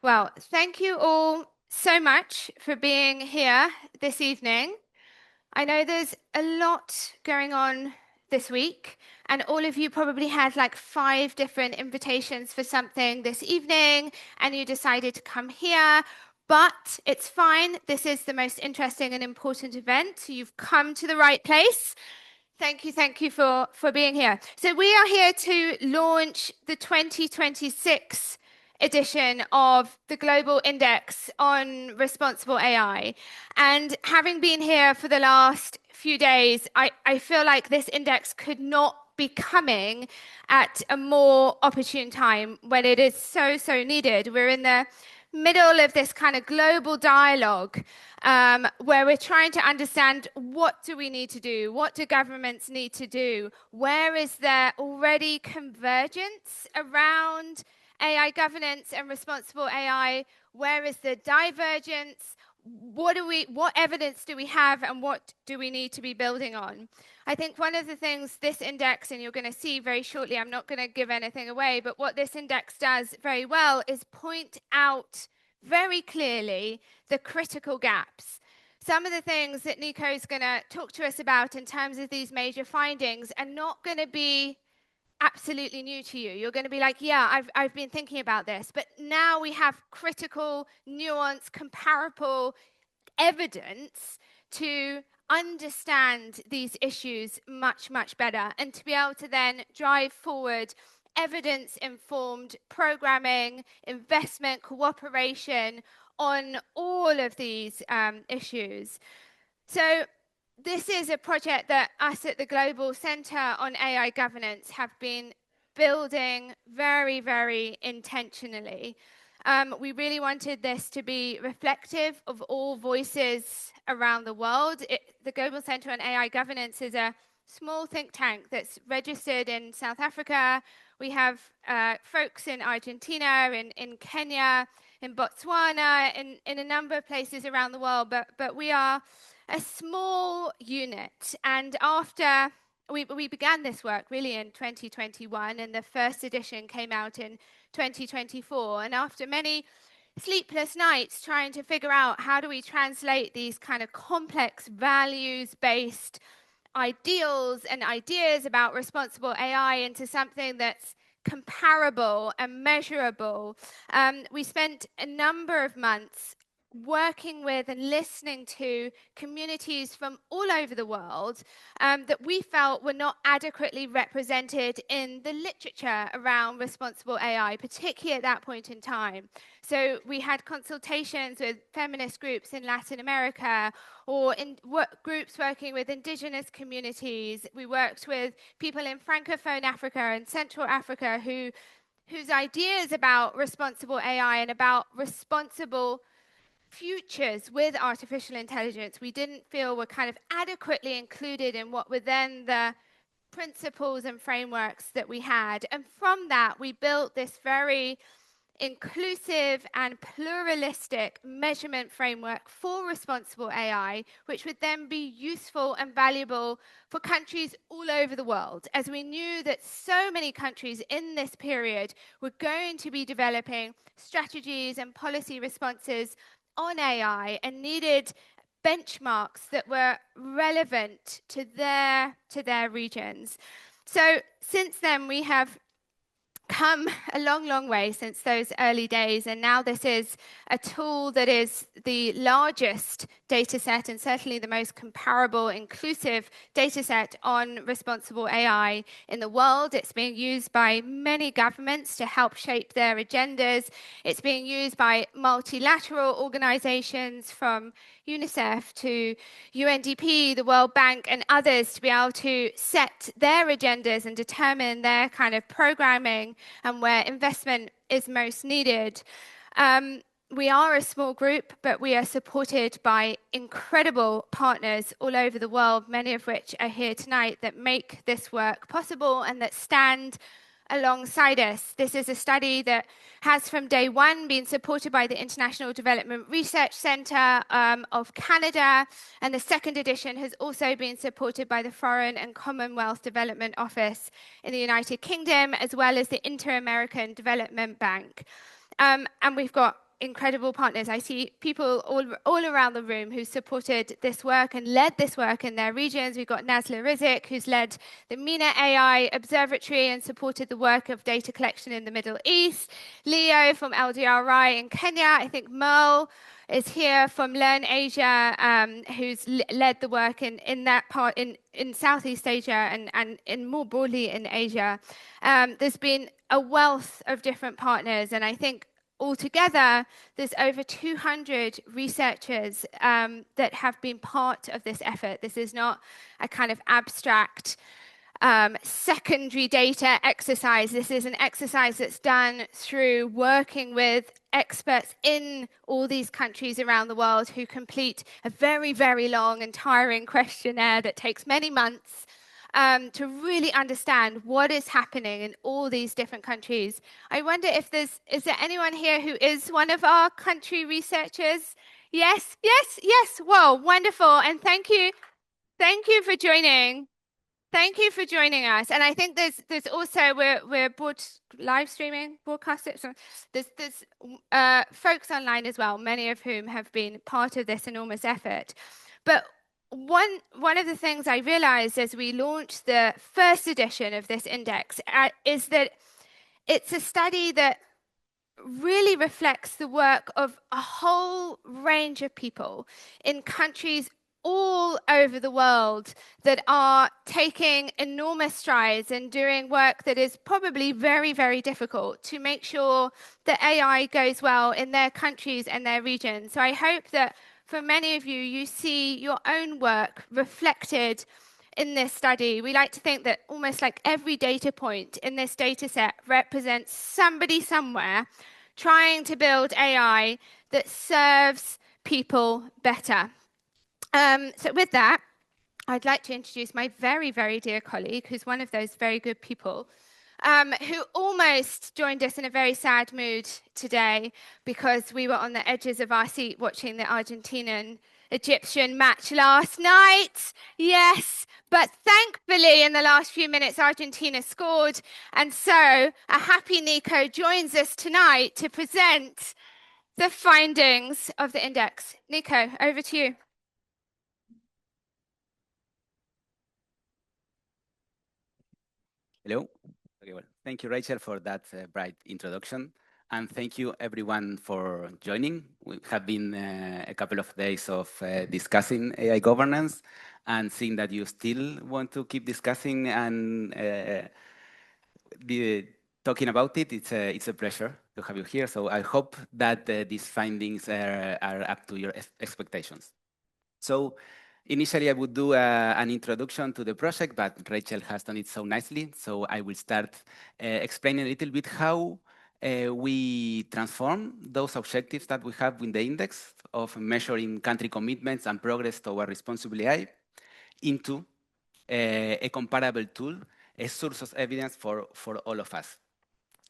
Well, thank you all so much for being here this evening. I know there's a lot going on this week, and all of you probably had like 5 different invitations for something this evening, and you decided to come here. But it's fine. This is the most interesting and important event. So you've come to the right place. Thank you for being here. So we are here to launch the 2026 edition of the Global Index on Responsible AI. And having been here for the last few days, I feel like this index could not be coming at a more opportune time when it is so needed. We're in the middle of this kind of global dialogue where we're trying to understand what do we need to do? What do governments need to do? Where is there already convergence around AI governance and responsible AI? Where is the divergence? What evidence do we have and what do we need to be building on? I think one of the things this index, and you're going to see very shortly, I'm not going to give anything away, but what this index does very well is point out very clearly the critical gaps. Some of the things that Nico is going to talk to us about in terms of these major findings are not going to be absolutely new to you. You're going to be like, yeah, I've been thinking about this. But now we have critical, nuanced, comparable evidence to understand these issues much better and to be able to then drive forward evidence-informed programming, investment, cooperation on all of these issues. So this is a project that us at the Global Centre on AI Governance have been building very intentionally. We really wanted this to be reflective of all voices around the world. The Global Centre on AI Governance is a small think tank that's registered in South Africa. We have folks in Argentina, in Kenya, in Botswana, in a number of places around the world, but we are a small unit. And after we began this work really in 2021, and the first edition came out in 2024. And after many sleepless nights trying to figure out how do we translate these kind of complex values-based ideals and ideas about responsible AI into something that's comparable and measurable, we spent a number of months working with and listening to communities from all over the world that we felt were not adequately represented in the literature around responsible AI, particularly at that point in time. So we had consultations with feminist groups in Latin America or in groups working with indigenous communities. We worked with people in Francophone Africa and Central Africa whose ideas about responsible AI and about responsible futures with artificial intelligence we didn't feel were kind of adequately included in what were then the principles and frameworks that we had. And from that, we built this very inclusive and pluralistic measurement framework for responsible AI, which would then be useful and valuable for countries all over the world, as we knew that so many countries in this period were going to be developing strategies and policy responses on AI and needed benchmarks that were relevant to their regions. So since then, we have come a long way since those early days, and now this is a tool that is the largest data set and certainly the most comparable, inclusive data set on responsible AI in the world. It's being used by many governments to help shape their agendas. It's being used by multilateral organizations from UNICEF to UNDP, the World Bank, and others to be able to set their agendas and determine their kind of programming and where investment is most needed. We are a small group, but we are supported by incredible partners all over the world, many of which are here tonight, that make this work possible and that stand alongside us. This is a study that has from day one been supported by the International Development Research Centre of Canada, and the second edition has also been supported by the Foreign and Commonwealth Development Office in the United Kingdom, as well as the Inter-American Development Bank. And we've got incredible partners. I see people all around the room who supported this work and led this work in their regions. We've got Nazla Rizik, who's led the MENA AI Observatory and supported the work of data collection in the Middle East. Leo from LDRI in Kenya. I think Merle is here from Learn Asia, who's led the work in that part in Southeast Asia and in more broadly in Asia. There's been a wealth of different partners, and I think altogether, there's over 200 researchers that have been part of this effort. This is not a kind of abstract secondary data exercise. This is an exercise that's done through working with experts in all these countries around the world who complete a very, very long and tiring questionnaire that takes many months to really understand what is happening in all these different countries. I wonder if is there anyone here who is one of our country researchers? Yes, yes, yes. Whoa, wonderful. And thank you for joining. Thank you for joining us. And I think there's also we're live streaming, broadcast it. So there's folks online as well, many of whom have been part of this enormous effort. But one of the things I realized as we launched the first edition of this index is that it's a study that really reflects the work of a whole range of people in countries all over the world that are taking enormous strides and doing work that is probably very, very difficult to make sure that AI goes well in their countries and their regions. So I hope that for many of you, you see your own work reflected in this study. We like to think that almost like every data point in this data set represents somebody somewhere trying to build AI that serves people better. So with that, I'd like to introduce my very, very dear colleague, who's one of those very good people, who almost joined us in a very sad mood today because we were on the edges of our seat watching the Argentinian-Egyptian match last night. Yes, but thankfully in the last few minutes, Argentina scored. And so a happy Nico joins us tonight to present the findings of the index. Nico, over to you. Hello. Okay, well, thank you, Rachel, for that bright introduction. And thank you, everyone, for joining. We have been a couple of days of discussing AI governance, and seeing that you still want to keep discussing and be talking about it, it's a pleasure to have you here. So I hope that these findings are up to your expectations. So initially, I would do an introduction to the project, but Rachel has done it so nicely. So I will start explaining a little bit how we transform those objectives that we have in the index of measuring country commitments and progress toward responsible AI into a comparable tool, a source of evidence for all of us.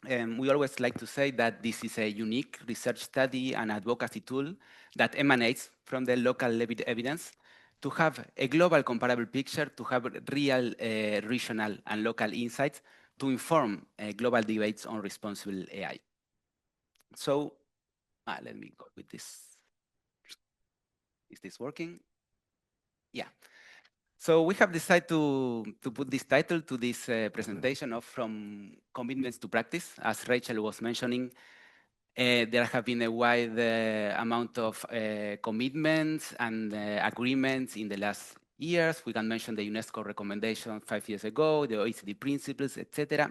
We always like to say that this is a unique research study and advocacy tool that emanates from the local evidence to have a global comparable picture, to have real regional and local insights to inform global debates on responsible AI. So let me go with this. Is this working? Yeah. So we have decided to put this title to this presentation of From Commitments to Practice. As Rachel was mentioning, there have been a wide amount of commitments and agreements in the last years. We can mention the UNESCO recommendation 5 years ago, the OECD principles, etc.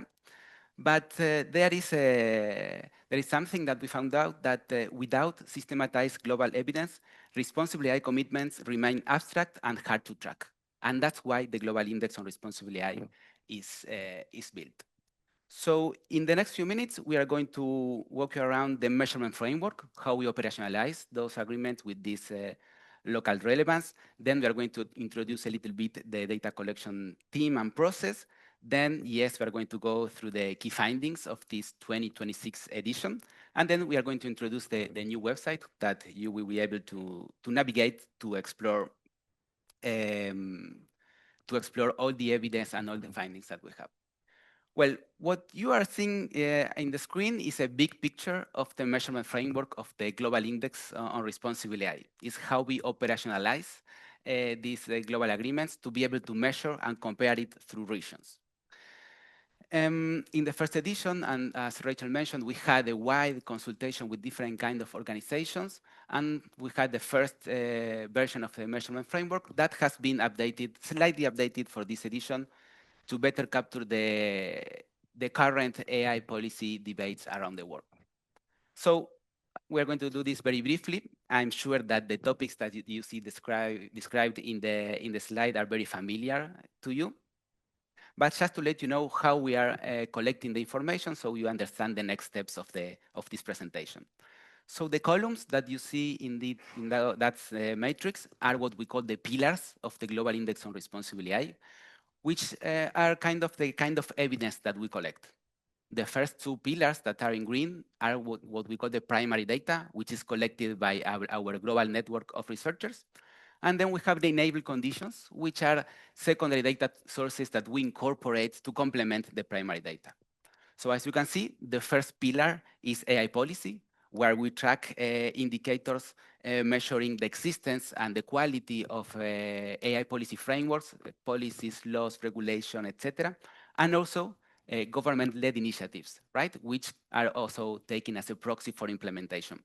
But there is something that we found out that without systematized global evidence, responsible AI commitments remain abstract and hard to track. And that's why the Global Index on Responsible AI is built. So in the next few minutes, we are going to walk around the measurement framework, how we operationalize those agreements with this local relevance. Then we are going to introduce a little bit the data collection team and process. Then, yes, we are going to go through the key findings of this 2026 edition. And then we are going to introduce the new website that you will be able to navigate to explore all the evidence and all the findings that we have. Well, what you are seeing in the screen is a big picture of the measurement framework of the Global Index on Responsible AI. It's how we operationalize these global agreements to be able to measure and compare it through regions. In the first edition, and as Rachel mentioned, we had a wide consultation with different kinds of organizations, and we had the first version of the measurement framework that has been updated, slightly updated for this edition to better capture the current AI policy debates around the world. So we're going to do this very briefly. I'm sure that the topics that you see described in the slide are very familiar to you. But just to let you know how we are collecting the information so you understand the next steps of this presentation. So the columns that you see in that matrix are what we call the pillars of the Global Index on Responsible AI, which are the kind of evidence that we collect. The first two pillars that are in green are what we call the primary data, which is collected by our global network of researchers. And then we have the enable conditions, which are secondary data sources that we incorporate to complement the primary data. So as you can see, the first pillar is AI policy, where we track indicators measuring the existence and the quality of AI policy frameworks, policies, laws, regulation, etc., and also government-led initiatives, right, which are also taken as a proxy for implementation.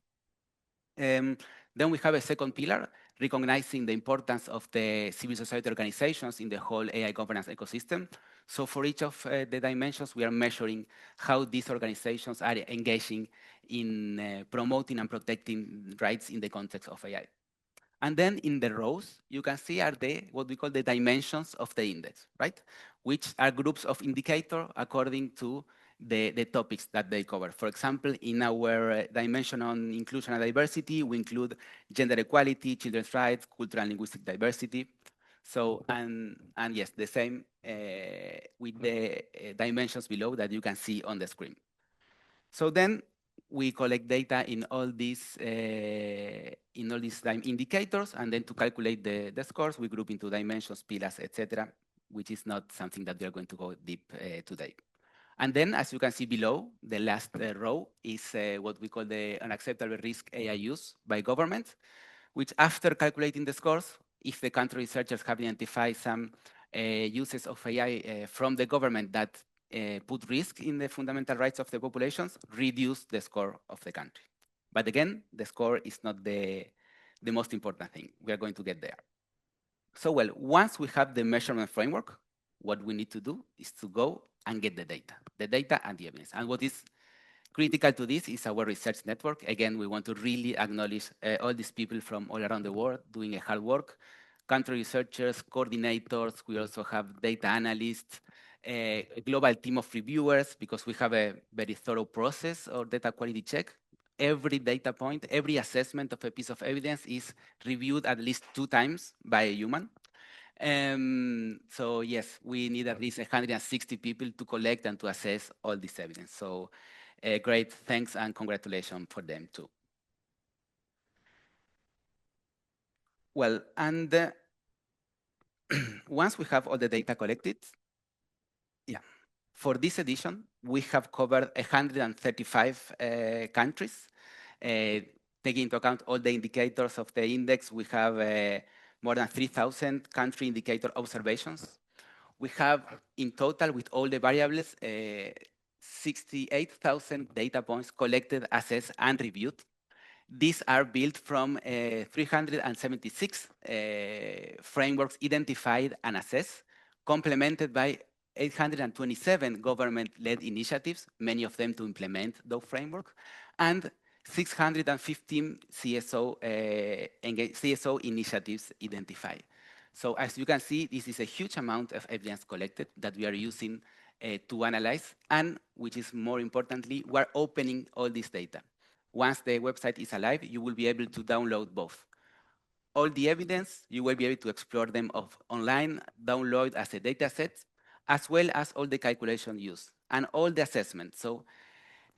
Then we have a second pillar, recognizing the importance of the civil society organizations in the whole AI governance ecosystem. So for each of the dimensions, we are measuring how these organizations are engaging in promoting and protecting rights in the context of AI. And then in the rows, you can see are what we call the dimensions of the index, right? Which are groups of indicators according to the topics that they cover. For example, in our dimension on inclusion and diversity, we include gender equality, children's rights, cultural and linguistic diversity. So, and yes, the same with the dimensions below that you can see on the screen. So then we collect data in all these indicators, and then to calculate the scores, we group into dimensions, pillars, etc., which is not something that we are going to go deep today. And then, as you can see below, the last row is what we call the unacceptable risk AI use by governments, which after calculating the scores, if the country researchers have identified some uses of AI from the government that put risk in the fundamental rights of the populations, reduce the score of the country. But again, the score is not the most important thing. We are going to get there. So well, once we have the measurement framework, what we need to do is to go and get the data and the evidence. And what is critical to this is our research network. Again, we want to really acknowledge all these people from all around the world doing a hard work, country researchers, coordinators. We also have data analysts, a global team of reviewers, because we have a very thorough process or data quality check. Every data point, every assessment of a piece of evidence is reviewed at least 2 times by a human. So yes, we need at least 160 people to collect and to assess all this evidence. So great thanks and congratulations for them too. Well, and once we have all the data collected, yeah, for this edition, we have covered 135 countries. Taking into account all the indicators of the index, we have more than 3,000 country indicator observations. We have in total, with all the variables, 68,000 data points collected, assessed, and reviewed. These are built from 376 frameworks identified and assessed, complemented by 827 government-led initiatives, many of them to implement those frameworks, and 615 CSO initiatives identified. So as you can see, this is a huge amount of evidence collected that we are using to analyze, and which is more importantly, we're opening all this data. Once the website is alive, you will be able to download both. All the evidence, you will be able to explore them online, download as a data set, as well as all the calculation used and all the assessments. So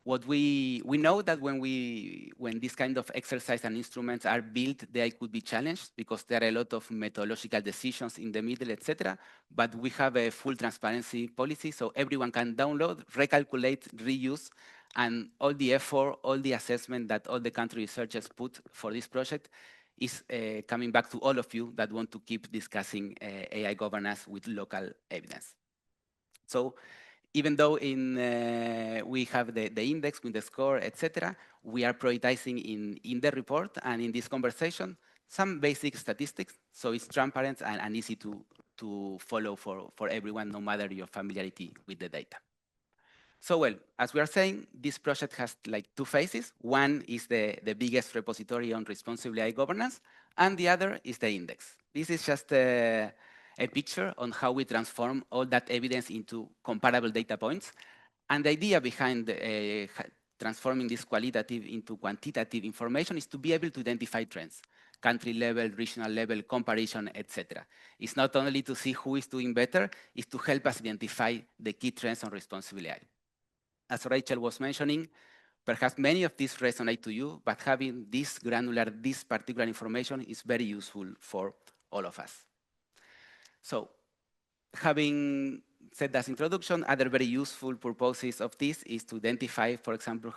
What we know that when this kind of exercise and instruments are built, they could be challenged because there are a lot of methodological decisions in the middle, etc. But we have a full transparency policy, so everyone can download, recalculate, reuse, and all the effort, all the assessment that all the country researchers put for this project is coming back to all of you that want to keep discussing AI governance with local evidence. So even though we have the index with the score, etc., we are prioritizing in the report and in this conversation some basic statistics, so it's transparent and easy to follow for everyone, no matter your familiarity with the data. So well, as we are saying, this project has like two phases. One is the biggest repository on responsible AI governance, and the other is the index. This is just a picture on how we transform all that evidence into comparable data points. And the idea behind transforming this qualitative into quantitative information is to be able to identify trends, country level, regional level, comparison, etc. It's not only to see who is doing better, it's to help us identify the key trends on responsible AI. As Rachel was mentioning, perhaps many of these resonate to you, but having this granular, this particular information is very useful for all of us. So having said that introduction, other very useful purposes of this is to identify, for example,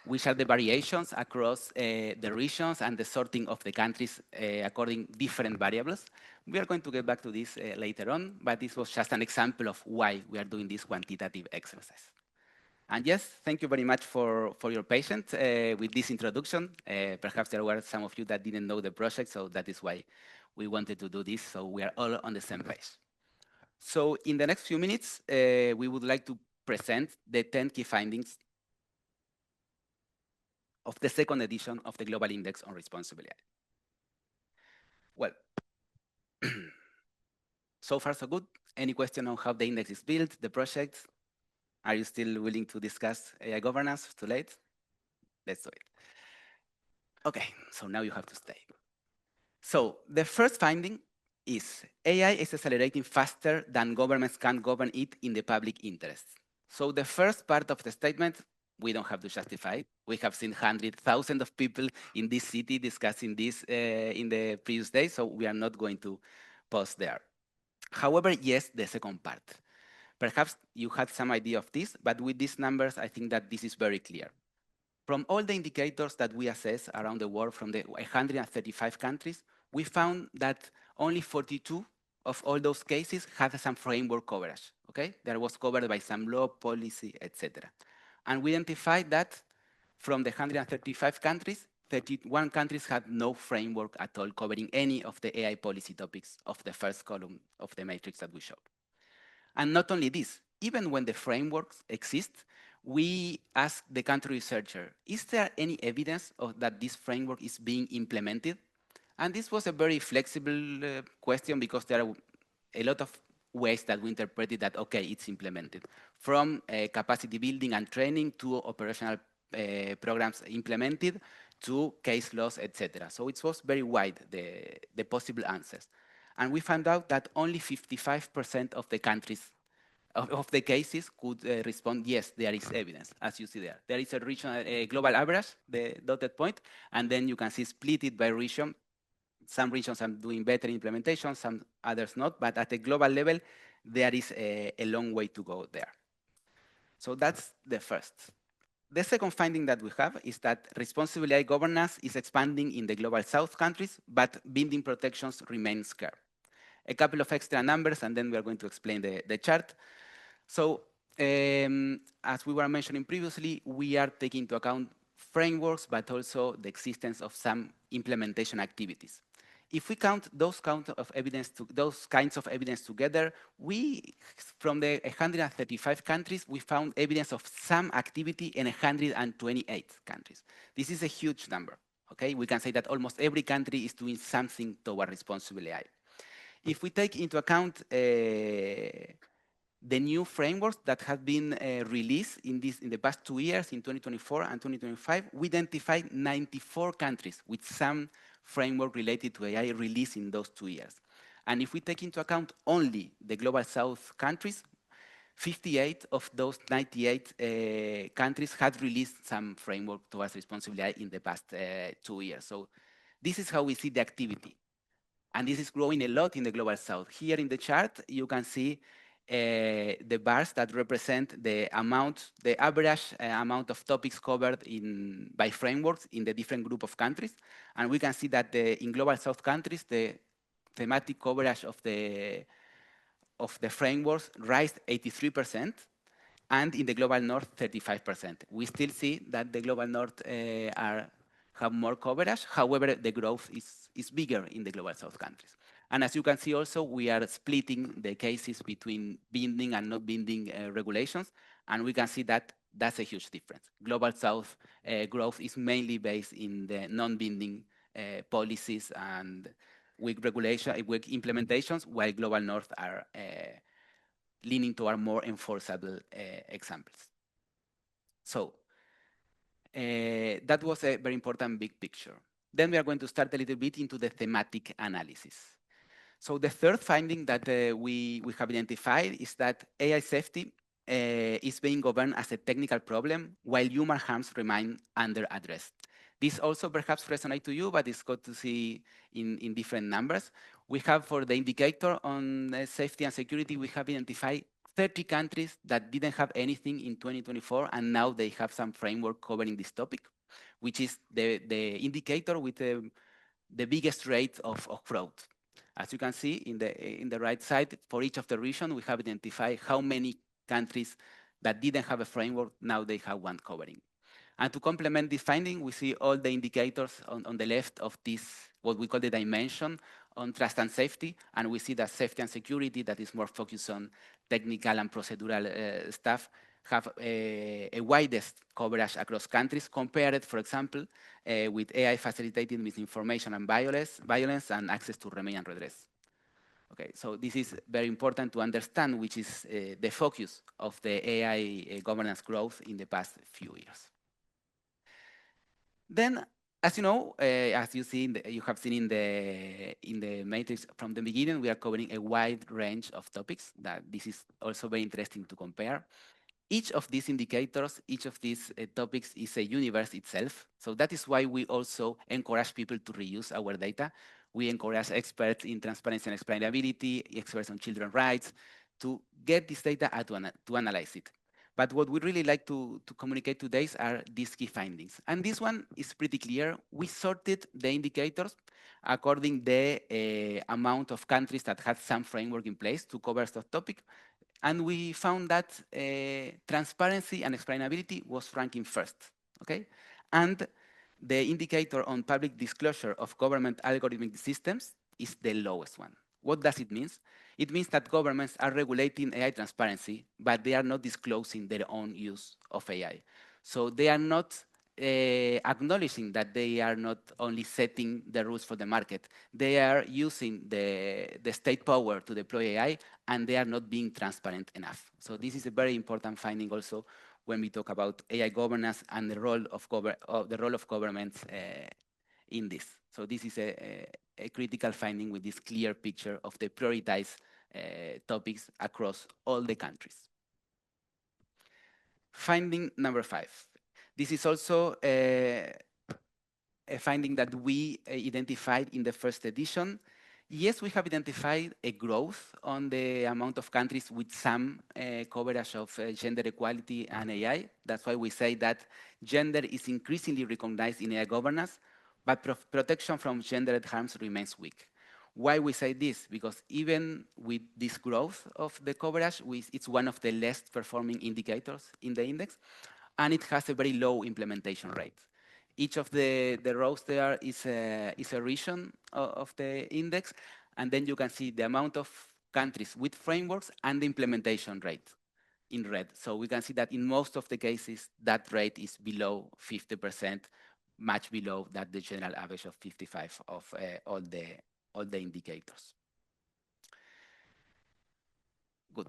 which are the variations across the regions and the sorting of the countries according different variables. We are going to get back to this later on, but this was just an example of why we are doing this quantitative exercise. And yes, thank you very much for your patience with this introduction. Perhaps there were some of you that didn't know the project, so that is why we wanted to do this, so we are all on the same page. So in the next few minutes, we would like to present the 10 key findings of the second edition of the Global Index on Responsible AI. Well, so far so good. Any question on how the index is built, the project? Are you still willing to discuss AI governance? Too late? Let's do it. Okay, so now you have to stay. So the first finding is AI is accelerating faster than governments can govern it in the public interest. So the first part of the statement, we don't have to justify. We have seen hundreds, thousands of people in this city discussing this in the previous days, so we are not going to pause there. However, yes, the second part. Perhaps you had some idea of this, but with these numbers, I think that this is very clear. From all the indicators that we assess around the world from the 135 countries, we found that only 42 of all those cases had some framework coverage, okay? That was covered by some law, policy, etc. And we identified that from the 135 countries, 31 countries had no framework at all covering any of the AI policy topics of the first column of the matrix that we showed. And not only this, even when the frameworks exist, we ask the country researcher, is there any evidence that this framework is being implemented? And this was a very flexible question because there are a lot of ways that we interpreted that, okay, it's implemented. From capacity building and training to operational programs implemented to case laws, etc. So it was very wide, the possible answers. And we found out that only 55% of the countries of the cases could respond, yes, there is evidence, as you see there. There is a regional, global average, the dotted point, and then you can see split it by region. Some regions are doing better implementation, some others not, but at a global level, there is a long way to go there. So that's the first. The second finding that we have is that responsible AI governance is expanding in the global south countries, but building protections remain scarce. A couple of extra numbers, and then we are going to explain the chart. So as we were mentioning previously, we are taking into account frameworks, but also the existence of some implementation activities. If we count those kinds of evidence together, from the 135 countries, we found evidence of some activity in 128 countries. This is a huge number. Okay, we can say that almost every country is doing something toward responsible AI. If we take into account the new frameworks that have been released in the past 2 years, in 2024 and 2025, we identified 94 countries with some framework related to AI released in those 2 years. And if we take into account only the Global South countries, 58 of those 98 countries had released some framework towards responsible AI in the past 2 years. So this is how we see the activity. And this is growing a lot in the global south. Here in the chart, you can see the bars that represent the average amount of topics covered by frameworks in the different group of countries. And we can see that in global south countries, the thematic coverage of the frameworks rise 83%, and in the global north, 35%. We still see that the global north have more coverage. However, the growth is bigger in the global south countries. And as you can see also, we are splitting the cases between binding and not binding regulations. And we can see that that's a huge difference. Global south growth is mainly based in the non-binding policies and weak regulation, weak implementations, while global north are leaning toward more enforceable examples. So that was a very important big picture. Then we are going to start a little bit into the thematic analysis. So the third finding that we have identified is that AI safety is being governed as a technical problem while human harms remain under address. This also perhaps resonates to you, but it's good to see in different numbers. We have for the indicator on safety and security, we have identified 30 countries that didn't have anything in 2024, and now they have some framework covering this topic, which is the indicator with the biggest rate of fraud. As you can see in the right side, for each of the regions, we have identified how many countries that didn't have a framework, now they have one covering. And to complement this finding, we see all the indicators on the left of this, what we call the dimension on trust and safety. And we see that safety and security, that is more focused on technical and procedural stuff, have a widest coverage across countries compared, for example, with AI facilitating misinformation and violence and access to remedy and redress. Okay, so this is very important to understand, which is the focus of the AI governance growth in the past few years. Then, as you know, as you have seen in the matrix from the beginning, we are covering a wide range of topics. That this is also very interesting to compare. Each of these indicators, each of these topics is a universe itself. So that is why we also encourage people to reuse our data. We encourage experts in transparency and explainability, experts on children's rights, to get this data and to analyze it. But what we really like to communicate today are these key findings. And this one is pretty clear. We sorted the indicators according the amount of countries that had some framework in place to cover this topic. And we found that transparency and explainability was ranking first, okay? And the indicator on public disclosure of government algorithmic systems is the lowest one. What does it mean? It means that governments are regulating AI transparency, but they are not disclosing their own use of AI. So they are not acknowledging that they are not only setting the rules for the market, they are using the state power to deploy AI, and they are not being transparent enough. So this is a very important finding also when we talk about AI governance and the role of governments in this. So this is a critical finding with this clear picture of the prioritized topics across all the countries. Finding number 5. This is also a finding that we identified in the first edition. Yes, we have identified a growth on the amount of countries with some coverage of gender equality and AI. That's why we say that gender is increasingly recognized in AI governance, but protection from gendered harms remains weak. Why we say this? Because even with this growth of the coverage, it's one of the less performing indicators in the index, and it has a very low implementation rate. Each of the rows there is a region of the index, and then you can see the amount of countries with frameworks and the implementation rate in red. So we can see that in most of the cases, that rate is below 50%, much below that the general average of 55 of all the indicators. Good.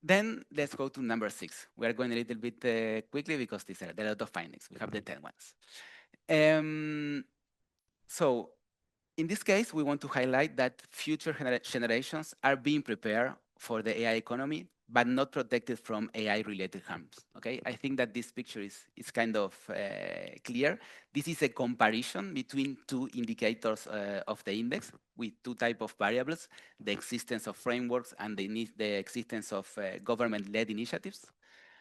Then let's go to number 6. We are going a little bit quickly because there are a lot of findings. We have the 10 ones. So in this case, we want to highlight that future generations are being prepared for the AI economy but not protected from AI-related harms. Okay, I think that this picture is kind of clear. This is a comparison between two indicators of the index with two types of variables: the existence of frameworks and the existence of government-led initiatives.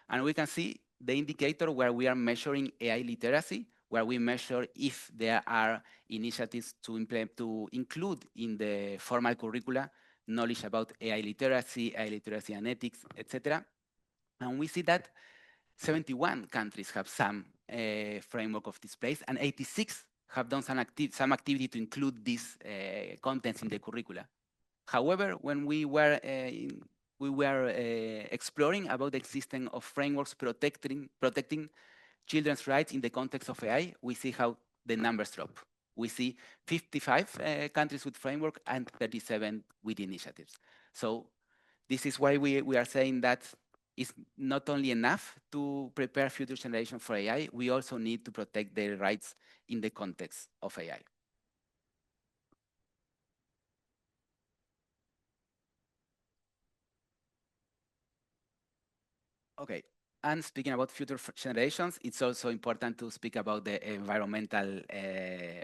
And we can see the indicator where we are measuring AI literacy, where we measure if there are initiatives to include in the formal curricula knowledge about AI literacy and ethics, etc. And we see that 71 countries have some framework of this place, and 86 have done some activity to include these contents in the curricula. However, when we were exploring about the existence of frameworks protecting children's rights in the context of AI, we see how the numbers drop. We see 55 countries with framework and 37 with initiatives. So this is why we are saying that it's not only enough to prepare future generations for AI, we also need to protect their rights in the context of AI. Okay, and speaking about future generations, it's also important to speak about the environmental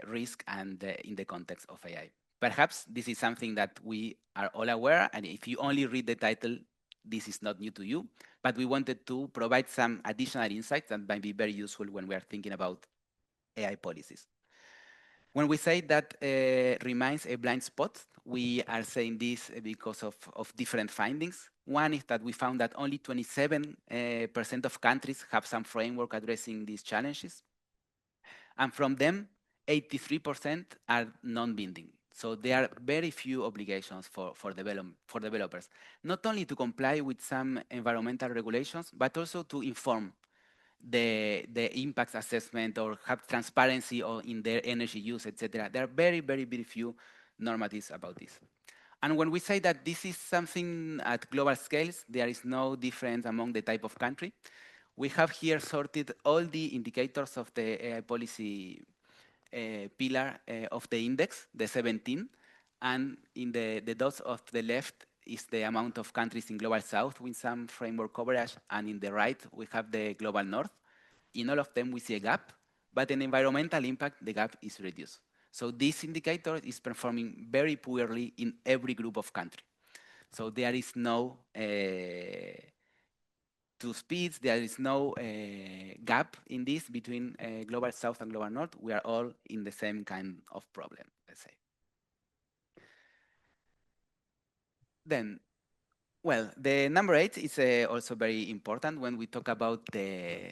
risk and in the context of AI. Perhaps this is something that we are all aware, and if you only read the title, this is not new to you, but we wanted to provide some additional insights that might be very useful when we are thinking about AI policies. When we say that remains a blind spot, we are saying this because of different findings. One is that we found that only 27% of countries have some framework addressing these challenges. And from them, 83% are non-binding. So there are very few obligations for developers, not only to comply with some environmental regulations, but also to inform the impact assessment or have transparency or in their energy use, etc. There are very, very, very few normatives about this. And when we say that this is something at global scales, there is no difference among the type of country. We have here sorted all the indicators of the AI policy pillar of the index, the 17, and in the dots of the left is the amount of countries in global south with some framework coverage, and in the right we have the global north. In all of them we see a gap, but in environmental impact the gap is reduced. So this indicator is performing very poorly in every group of country. So there is no two speeds, there is no gap in this between global south and global north. We are all in the same kind of problem, let's say. Then, well, the number 8 is also very important when we talk about the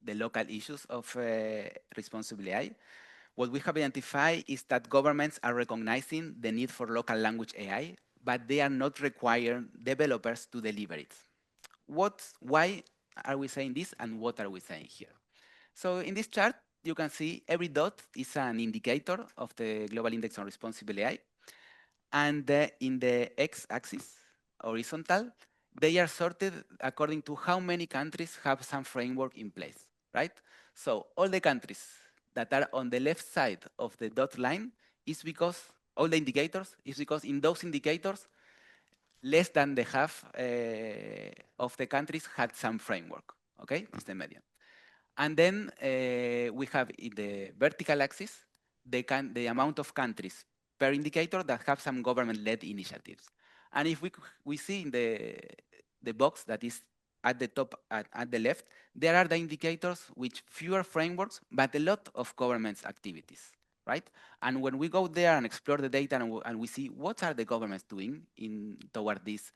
local issues of responsible AI. What we have identified is that governments are recognizing the need for local language AI, but they are not requiring developers to deliver it. Why are we saying this, and what are we saying here? So in this chart, you can see every dot is an indicator of the Global Index on Responsible AI. And in the x-axis, horizontal, they are sorted according to how many countries have some framework in place, right? So all the countries that are on the left side of the dot line is because, all the indicators, is because in those indicators, less than the half of the countries had some framework, okay? It's the median. And then we have in the vertical axis, the amount of countries per indicator that have some government-led initiatives. And if we see in the box that is at the top, at the left, there are the indicators with fewer frameworks, but a lot of government's activities, right? And when we go there and explore the data and we see what are the governments doing toward this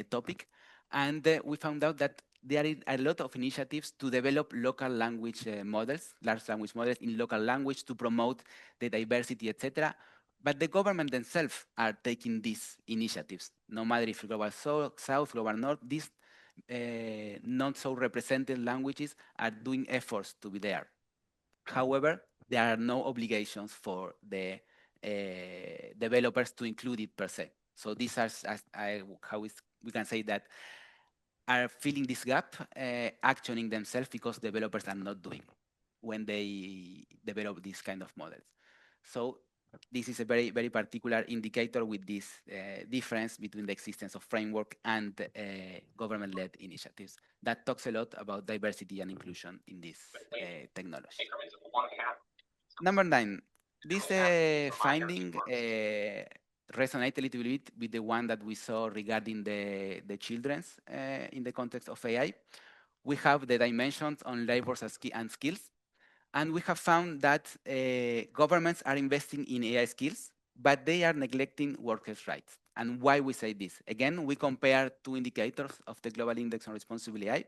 topic, and we found out that there are a lot of initiatives to develop local language models, large language models in local language to promote the diversity, etc. But the government themselves are taking these initiatives. No matter if global south, global north, these not so represented languages are doing efforts to be there. However, there are no obligations for the developers to include it per se. So these are how we can say that are filling this gap, actioning themselves because developers are not doing when they develop these kind of models. So This is a very, very particular indicator with this difference between the existence of framework and government-led initiatives. That talks a lot about diversity and inclusion in this technology. Number 9, this finding resonates a little bit with the one that we saw regarding the children's in the context of AI. We have the dimensions on labor and skills. And we have found that governments are investing in AI skills, but they are neglecting workers' rights. And why we say this? Again, we compare two indicators of the Global Index on Responsible AI,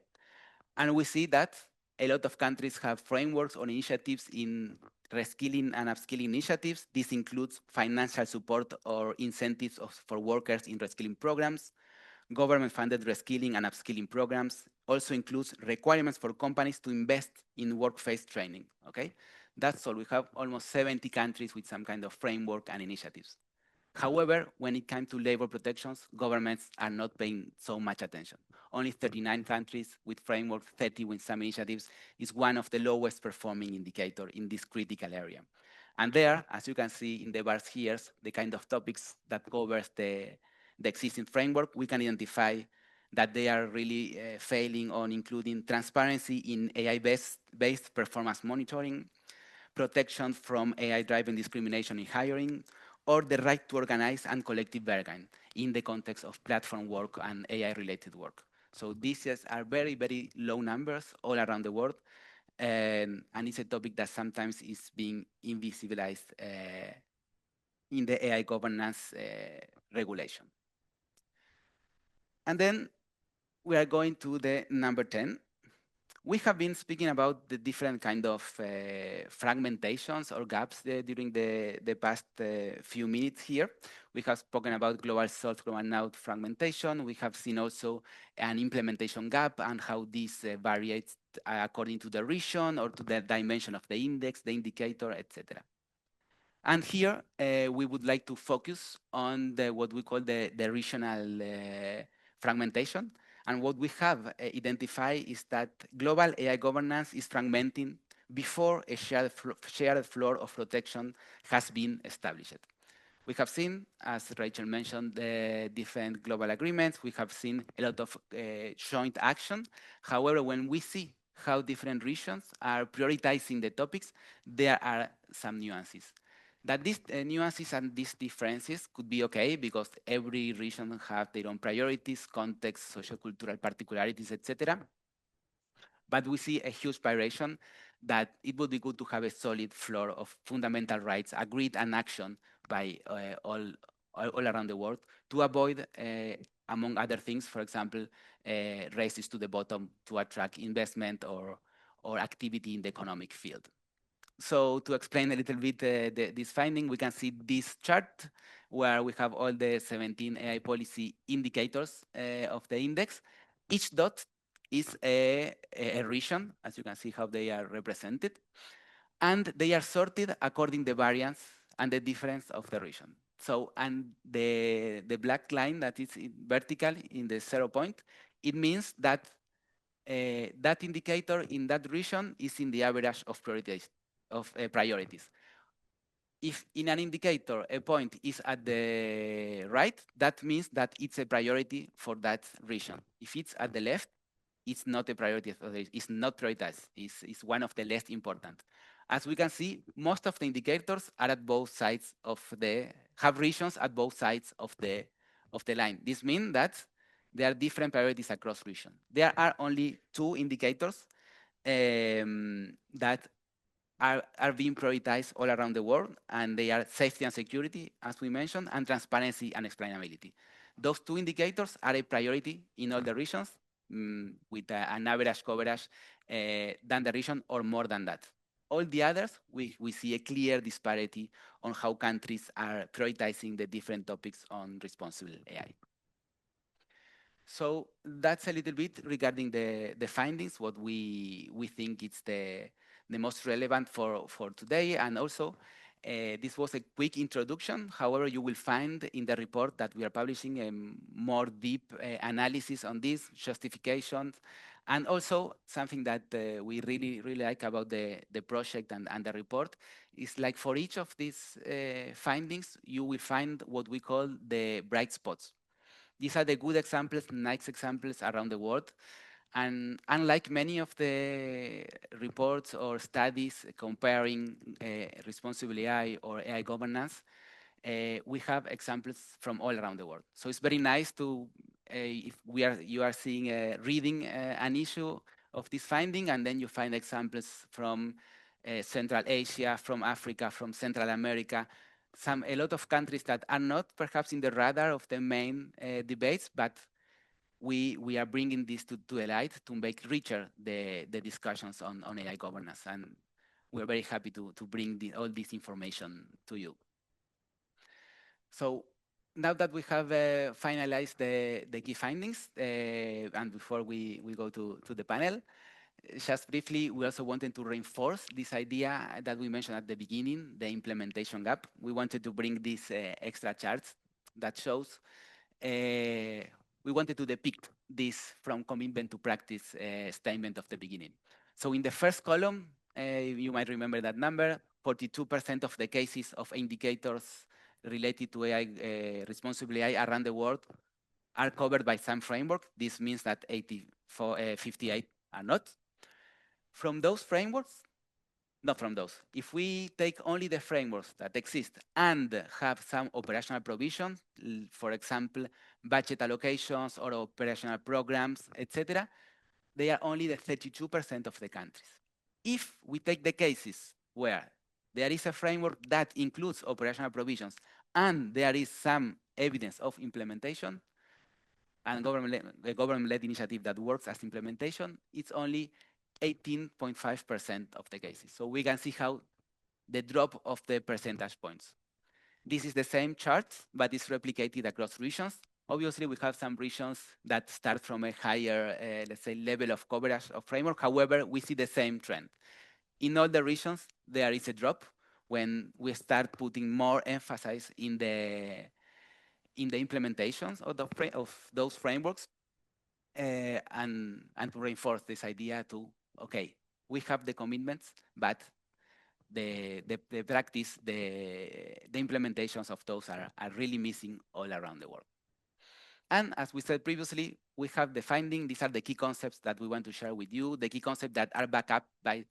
and we see that a lot of countries have frameworks or initiatives in reskilling and upskilling initiatives. This includes financial support or incentives for workers in reskilling programs. Government-funded reskilling and upskilling programs also includes requirements for companies to invest in workplace training, okay? That's all. We have almost 70 countries with some kind of framework and initiatives. However, when it comes to labor protections, governments are not paying so much attention. Only 39 countries with frameworks, 30 with some initiatives, is one of the lowest performing indicator in this critical area. And there, as you can see in the bars here, the kind of topics that covers the existing framework, we can identify that they are really failing on including transparency in AI-based performance monitoring, protection from AI-driven discrimination in hiring, or the right to organize and collective bargain in the context of platform work and AI-related work. So these are very, very low numbers all around the world, and it's a topic that sometimes is being invisibilized in the AI governance regulation. And then we are going to the number 10. We have been speaking about the different kind of fragmentations or gaps during the past few minutes here. We have spoken about global source, global node fragmentation. We have seen also an implementation gap and how this varies according to the region or to the dimension of the index, the indicator, etc. And here we would like to focus on what we call the regional fragmentation. And what we have identified is that global AI governance is fragmenting before a shared floor of protection has been established. We have seen, as Rachel mentioned, the different global agreements. We have seen a lot of joint action. However, when we see how different regions are prioritizing the topics, there are some nuances. That these nuances and these differences could be okay because every region have their own priorities, context, sociocultural particularities, etc. But we see a huge variation that it would be good to have a solid floor of fundamental rights agreed and action by all around the world to avoid, among other things, for example, races to the bottom to attract investment or activity in the economic field. So to explain a little bit this finding, we can see this chart where we have all the 17 AI policy indicators of the index. Each dot is a region, as you can see how they are represented, and they are sorted according to the variance and the difference of the region. So, and the black line that is vertical in the 0 point, it means that that indicator in that region is in the average of priorities. If in an indicator a point is at the right, that means that it's a priority for that region. If it's at the left, it's not a priority. It's not prioritized. It's one of the less important. As we can see, most of the indicators are at both sides of have regions at both sides of the line. This means that there are different priorities across regions. There are only 2 indicators that are being prioritized all around the world, and they are safety and security, as we mentioned, and transparency and explainability. Those 2 indicators are a priority in all the regions with an average coverage than the region or more than that. All the others, we see a clear disparity on how countries are prioritizing the different topics on responsible AI. So that's a little bit regarding the findings, what we think it's the most relevant for today. And also, this was a quick introduction. However, you will find in the report that we are publishing a more deep analysis on this, justifications, And also something that we really like about the project and the report is like for each of these findings, you will find what we call the bright spots. These are the good examples, nice examples around the world. And unlike many of the reports or studies comparing responsible AI or AI governance, we have examples from all around the world. So it's very nice to, if you are seeing, reading an issue of this finding, and then you find examples from Central Asia, from Africa, from Central America, a lot of countries that are not perhaps in the radar of the main debates, but we are bringing this to the light to make richer the discussions on AI governance. And we're very happy to bring all this information to you. So now that we have finalized the key findings, and before we go to the panel, just briefly, we also wanted to reinforce this idea that we mentioned at the beginning, the implementation gap. We wanted to bring these extra charts that shows, we wanted to depict this from commitment to practice statement of the beginning. So in the first column, you might remember that number, 42% of the cases of indicators related to AI, responsible AI around the world are covered by some framework. This means that 58 are not. From those frameworks, not from those. If we take only the frameworks that exist and have some operational provisions, for example, budget allocations or operational programs, etc., they are only the 32% of the countries. If we take the cases where there is a framework that includes operational provisions and there is some evidence of implementation, and government-led initiative that works as implementation, it's only 18.5% of the cases. So we can see how the drop of the percentage points. This is the same chart, but it's replicated across regions. Obviously, we have some regions that start from a higher, let's say, level of coverage of framework. However, we see the same trend. In all the regions, there is a drop when we start putting more emphasis in the implementations of those frameworks, and to reinforce this idea to, okay, we have the commitments, but the practice, the implementations of those are really missing all around the world. And as we said previously, we have the finding. These are the key concepts that we want to share with you, the key concepts that are backed up by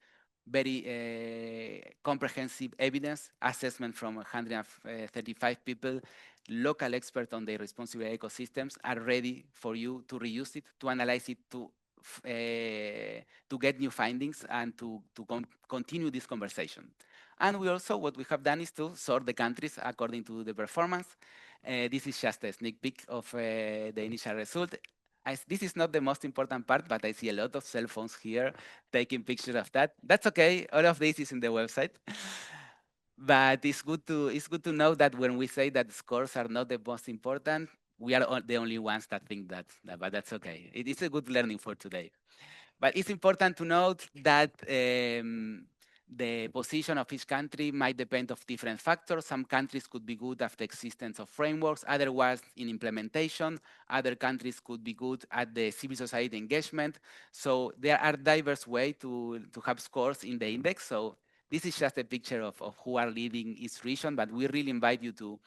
very comprehensive evidence, assessment from 135 people, local experts on the responsible ecosystems are ready for you to reuse it, to analyze it, to get new findings and to continue this conversation. And we also, what we have done is to sort the countries according to the performance. This is just a sneak peek of the initial result. This is not the most important part, but I see a lot of cell phones here taking pictures of that. That's okay. All of this is in the website. But it's good to know that when we say that scores are not the most important, we are the only ones that think that, but that's okay. It is a good learning for today. But it's important to note that the position of each country might depend on different factors. Some countries could be good after existence of frameworks, otherwise in implementation. Other countries could be good at the civil society engagement. So there are diverse ways to have scores in the index. So this is just a picture of who are leading each region, but we really invite you to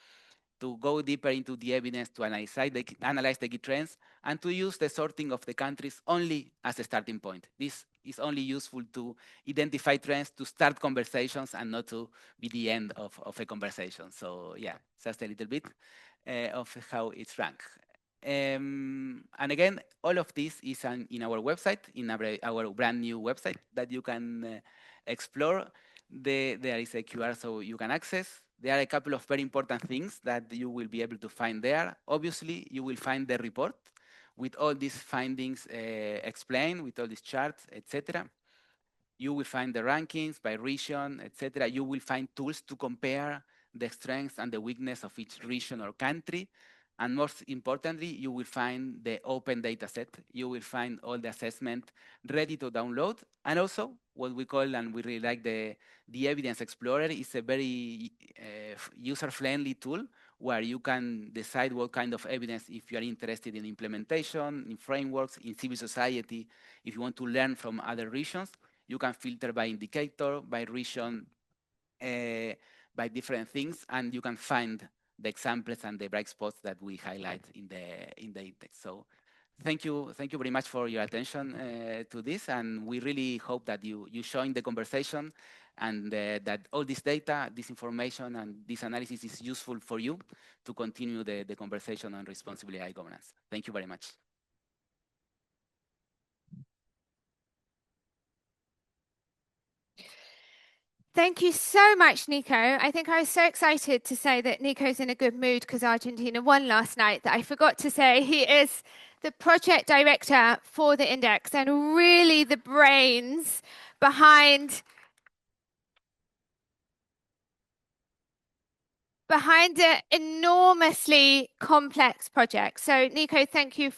go deeper into the evidence, to analyze the key trends, and to use the sorting of the countries only as a starting point. This is only useful to identify trends, to start conversations, and not to be the end of a conversation. So yeah, just a little bit of how it's ranked. And again, all of this is in our website, in our brand new website that you can explore. There is a QR so you can access. There are a couple of very important things that you will be able to find there. Obviously, you will find the report with all these findings explained, with all these charts, etc. You will find the rankings by region, etc. You will find tools to compare the strengths and the weakness of each region or country. And most importantly, you will find the open data set. You will find all the assessment ready to download. And also what we call, and we really like, the Evidence Explorer is a very user-friendly tool where you can decide what kind of evidence, if you are interested in implementation, in frameworks, in civil society, if you want to learn from other regions, you can filter by indicator, by region, by different things, and you can find the examples and the bright spots that we highlight in the index. So thank you very much for your attention to this, and we really hope that you join the conversation, and that all this data, this information, and this analysis is useful for you to continue the conversation on responsible AI governance. Thank you very much. Thank you so much, Nico. I think I was so excited to say that Nico's in a good mood because Argentina won last night that I forgot to say he is the project director for the index and really the brains behind an enormously complex project. So Nico, thank you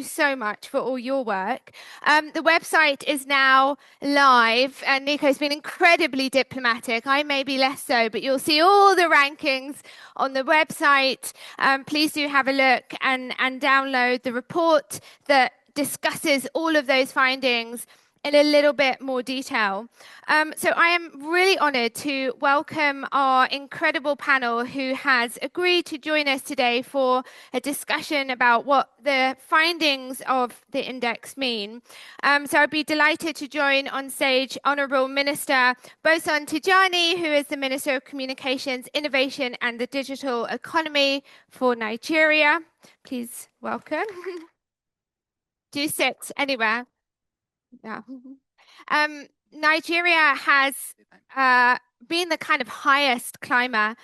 so much for all your work. The website is now live, and Nico's been incredibly diplomatic. I may be less so, but you'll see all the rankings on the website. Please do have a look and download the report that discusses all of those findings in a little bit more detail. So I am really honored to welcome our incredible panel who has agreed to join us today for a discussion about what the findings of the index mean. So I'd be delighted to join on stage Honourable Minister Bosun Tijani, who is the Minister of Communications, Innovation and the Digital Economy for Nigeria. Please welcome. Do sit anywhere. Yeah. Nigeria has been the kind of highest climber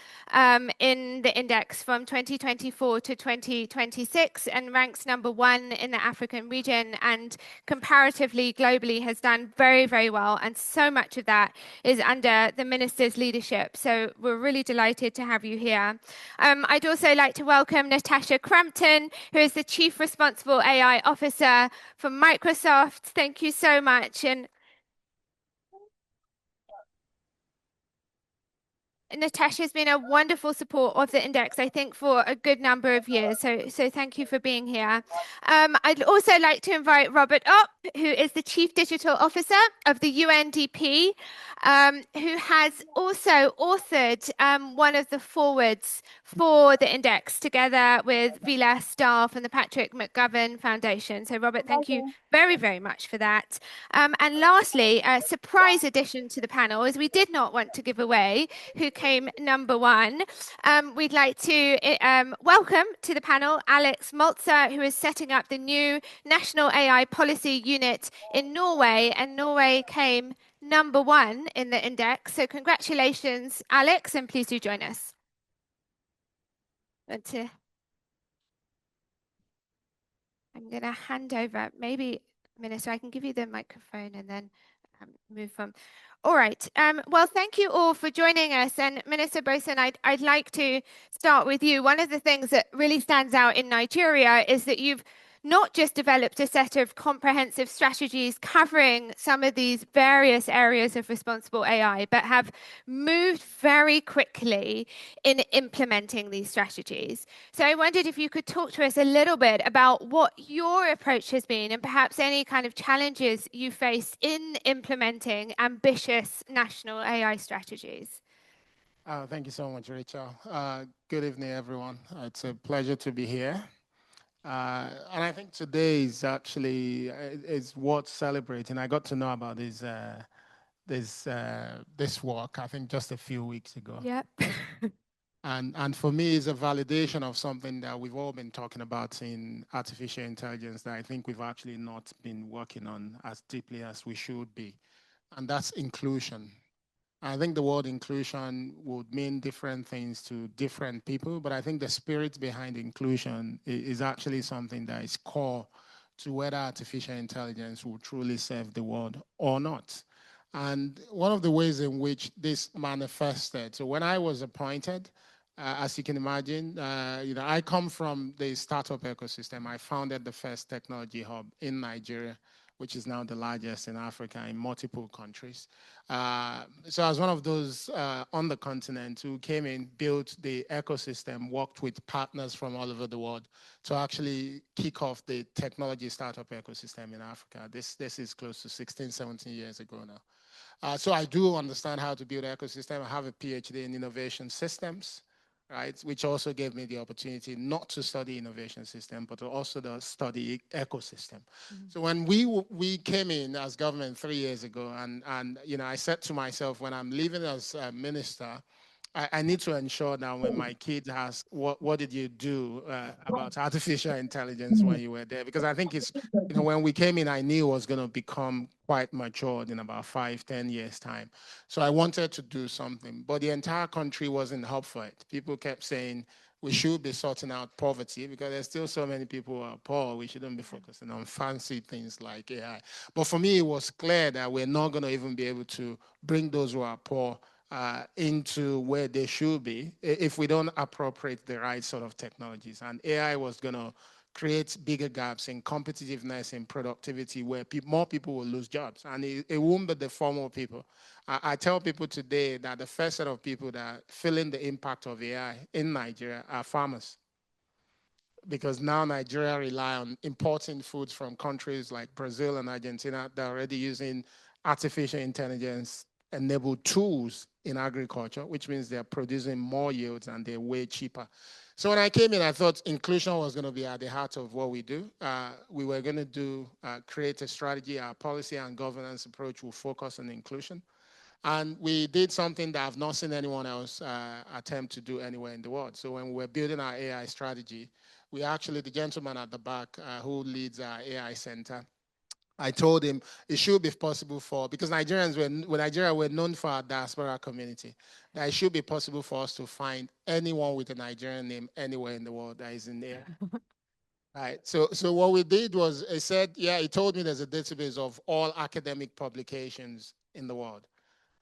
in the index from 2024 to 2026 and ranks #1 in the African region, and comparatively globally has done very, very well. And so much of that is under the minister's leadership. So we're really delighted to have you here. I'd also like to welcome Natasha Crampton, who is the Chief Responsible AI Officer from Microsoft. Thank you so much. And Natasha's been a wonderful support of the index, I think, for a good number of years. So thank you for being here. I'd also like to invite Robert Opp, who is the Chief Digital Officer of the UNDP, who has also authored one of the forwards for the index together with Vilas staff and the Patrick McGovern Foundation. So Robert, thank you very, very much for that. And lastly, a surprise addition to the panel, as we did not want to give away who came #1. We'd like to welcome to the panel Alex Moltzau, who is setting up the new National AI Policy Unit in Norway, and Norway came #1 in the index. So congratulations, Alex, and please do join us. I'm going to hand over, maybe, Minister, I can give you the microphone and then move from. All right. Well, thank you all for joining us. And Minister Bosun, I'd like to start with you. One of the things that really stands out in Nigeria is that you've not just developed a set of comprehensive strategies covering some of these various areas of responsible AI, but have moved very quickly in implementing these strategies. So I wondered if you could talk to us a little bit about what your approach has been and perhaps any kind of challenges you faced in implementing ambitious national AI strategies. Thank you so much, Rachel. Good evening, everyone. It's a pleasure to be here. And I think today is actually is worth celebrating. I got to know about this work, I think, just a few weeks ago. Yep. And for me, it's a validation of something that we've all been talking about in artificial intelligence that I think we've actually not been working on as deeply as we should be. And that's inclusion. I think the word inclusion would mean different things to different people, but I think the spirit behind inclusion is actually something that is core to whether artificial intelligence will truly serve the world or not. And one of the ways in which this manifested, so when I was appointed, as you can imagine, I come from the startup ecosystem. I founded the first technology hub in Nigeria, which is now the largest in Africa in multiple countries. So I was one of those on the continent who came in, built the ecosystem, worked with partners from all over the world to actually kick off the technology startup ecosystem in Africa. This is close to 16, 17 years ago now. So I do understand how to build an ecosystem. I have a PhD in innovation systems, right? Which also gave me the opportunity not to study innovation system, but to also to study ecosystem. Mm-hmm. So when we came in as government 3 years ago, and you know, I said to myself, when I'm leaving as a minister, I need to ensure that when my kids ask, what did you do about artificial intelligence when you were there? Because I think it's, you know, when we came in, I knew it was going to become quite matured in about 5, 10 years time. So I wanted to do something, but the entire country wasn't up for it. People kept saying, we should be sorting out poverty because there's still so many people who are poor. We shouldn't be focusing on fancy things like AI. But for me, it was clear that we're not going to even be able to bring those who are poor into where they should be if we don't appropriate the right sort of technologies. And AI was going to create bigger gaps in competitiveness and productivity where more people will lose jobs. And it won't be the formal people. I tell people today that the first set of people that are feeling the impact of AI in Nigeria are farmers. Because now Nigeria rely on importing foods from countries like Brazil and Argentina that are already using artificial intelligence enabled tools in agriculture, which means they're producing more yields and they're way cheaper. So when I came in, I thought inclusion was going to be at the heart of what we do. We were going to create a strategy. Our policy and governance approach will focus on inclusion. And we did something that I've not seen anyone else attempt to do anywhere in the world. So when we were building our AI strategy, we actually, the gentleman at the back who leads our AI center, I told him it should be possible for, because Nigerians Nigeria were known for our diaspora community, that it should be possible for us to find anyone with a Nigerian name anywhere in the world that is in there. Right. So what we did was, he said, yeah, he told me there's a database of all academic publications in the world,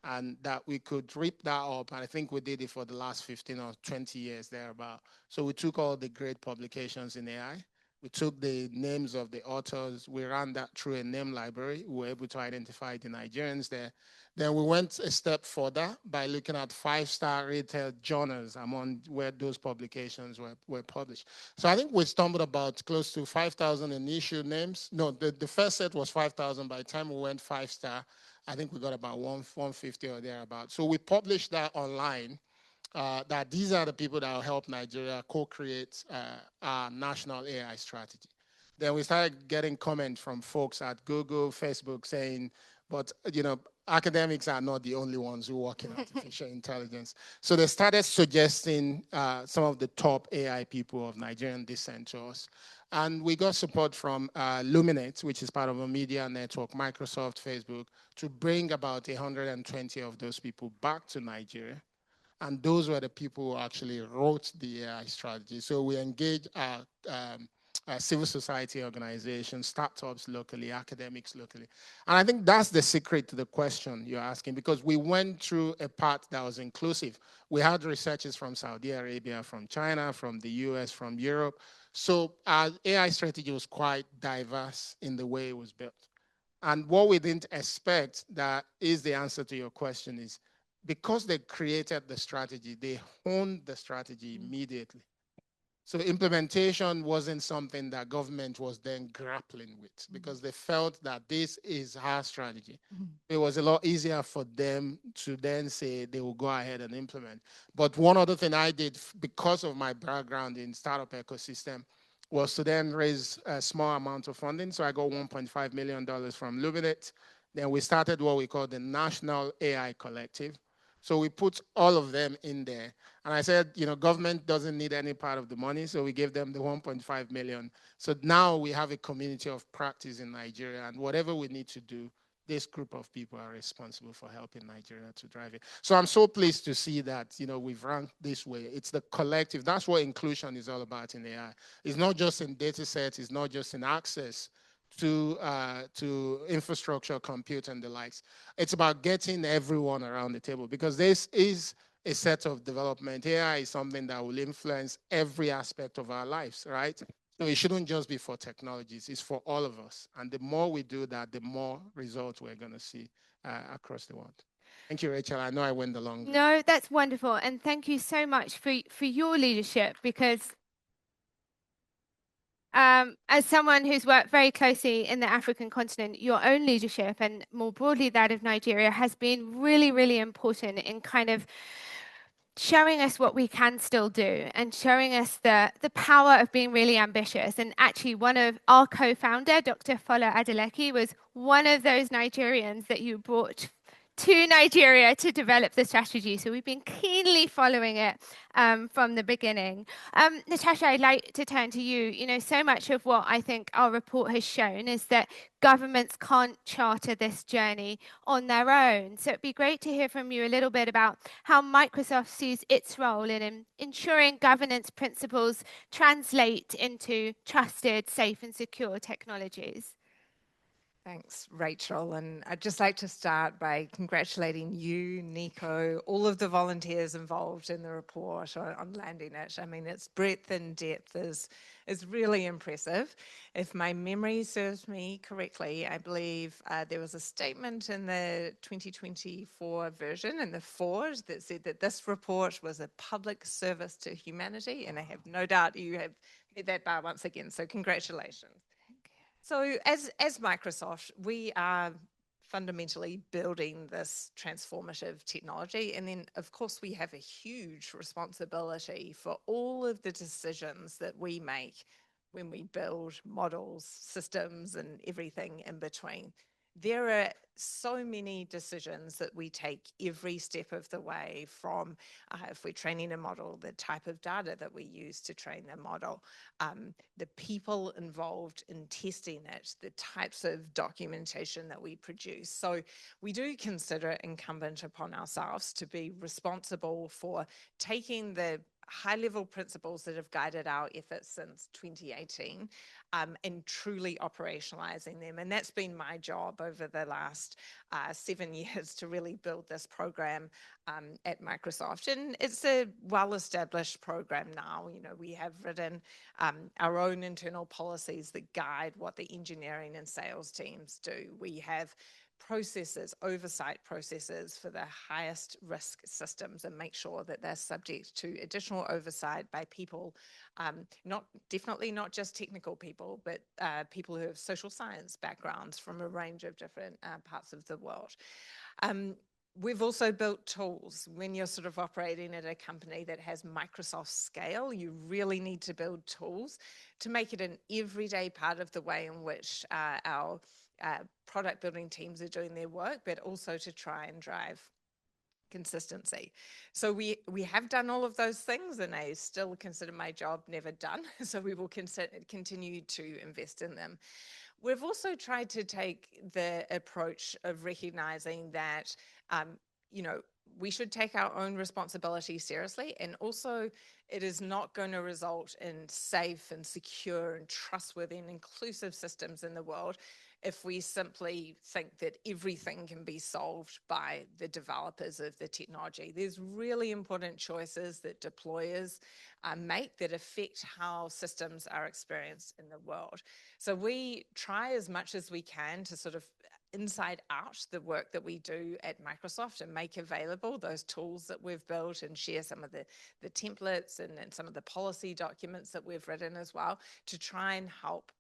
and that we could rip that up. And I think we did it for the last 15 or 20 years thereabout. So we took all the great publications in AI. We took the names of the authors. We ran that through a name library. We were able to identify the Nigerians there. Then we went a step further by looking at 5-star rated journals among where those publications were published. So I think we stumbled about close to 5,000 initial names. No, the first set was 5,000. By the time we went 5-star, I think we got about 150 or thereabout. So we published that online, that these are the people that will help Nigeria co-create our national AI strategy. Then we started getting comments from folks at Google, Facebook saying, but you know, academics are not the only ones who work in artificial intelligence. So they started suggesting some of the top AI people of Nigerian descent to us. And we got support from Luminate, which is part of a media network, Microsoft, Facebook, to bring about 120 of those people back to Nigeria. And those were the people who actually wrote the AI strategy. So we engaged civil society organizations, startups locally, academics locally. And I think that's the secret to the question you're asking, because we went through a path that was inclusive. We had researchers from Saudi Arabia, from China, from the US, from Europe. So our AI strategy was quite diverse in the way it was built. And what we didn't expect, that is the answer to your question, is because they created the strategy, they honed the strategy immediately. So implementation wasn't something that government was then grappling with, because they felt that this is our strategy. It was a lot easier for them to then say they will go ahead and implement. But one other thing I did, because of my background in startup ecosystem, was to then raise a small amount of funding. So I got $1.5 million from Luminate. Then we started what we call the National AI Collective. So we put all of them in there. And I said, you know, government doesn't need any part of the money, so we gave them the 1.5 million. So now we have a community of practice in Nigeria, and whatever we need to do, this group of people are responsible for helping Nigeria to drive it. So I'm so pleased to see that, you know, we've run this way. It's the collective. That's what inclusion is all about in AI. It's not just in data sets. It's not just in access to infrastructure, compute, and the likes. It's about getting everyone around the table, because this is a set of development. AI is something that will influence every aspect of our lives, right? So it shouldn't just be for technologies, it's for all of us. And the more we do that, the more results we're going to see across the world. Thank you, Rachel. I know I went along. No, that's wonderful. And thank you so much for your leadership, because as someone who's worked very closely in the African continent, your own leadership and more broadly that of Nigeria has been really, really important in kind of showing us what we can still do and showing us the power of being really ambitious. And actually, one of our co-founder, Dr. Fola Adeleke, was one of those Nigerians that you brought to Nigeria to develop the strategy. So we've been keenly following it from the beginning. Natasha, I'd like to turn to you. You know, so much of what I think our report has shown is that governments can't charter this journey on their own. So it'd be great to hear from you a little bit about how Microsoft sees its role in ensuring governance principles translate into trusted, safe and secure technologies. Thanks, Rachel. And I'd just like to start by congratulating you, Nico, all of the volunteers involved in the report on landing it. I mean, its breadth and depth is really impressive. If my memory serves me correctly, I believe there was a statement in the 2024 version in the Ford that said that this report was a public service to humanity. And I have no doubt you have hit that bar once again. So congratulations. So as Microsoft, we are fundamentally building this transformative technology. And then, of course, we have a huge responsibility for all of the decisions that we make when we build models, systems, and everything in between. There are so many decisions that we take every step of the way, from if we're training a model, the type of data that we use to train the model, the people involved in testing it, the types of documentation that we produce. So we do consider it incumbent upon ourselves to be responsible for taking the high-level principles that have guided our efforts since 2018 and truly operationalizing them. And that's been my job over the last 7 years, to really build this program at Microsoft. And it's a well-established program now. You know, we have written our own internal policies that guide what the engineering and sales teams do. We have processes, oversight processes for the highest risk systems, and make sure that they're subject to additional oversight by people, definitely not just technical people, but people who have social science backgrounds from a range of different parts of the world. We've also built tools. When you're sort of operating at a company that has Microsoft scale, you really need to build tools to make it an everyday part of the way in which our product building teams are doing their work, but also to try and drive consistency. So we have done all of those things, and I still consider my job never done. So we will continue to invest in them. We've also tried to take the approach of recognizing that, you know, we should take our own responsibility seriously, and also it is not going to result in safe and secure and trustworthy and inclusive systems in the world if we simply think that everything can be solved by the developers of the technology. There's really important choices that deployers make that affect how systems are experienced in the world. So we try as much as we can to sort of inside out the work that we do at Microsoft and make available those tools that we've built, and share some of the templates and some of the policy documents that we've written as well, to try and help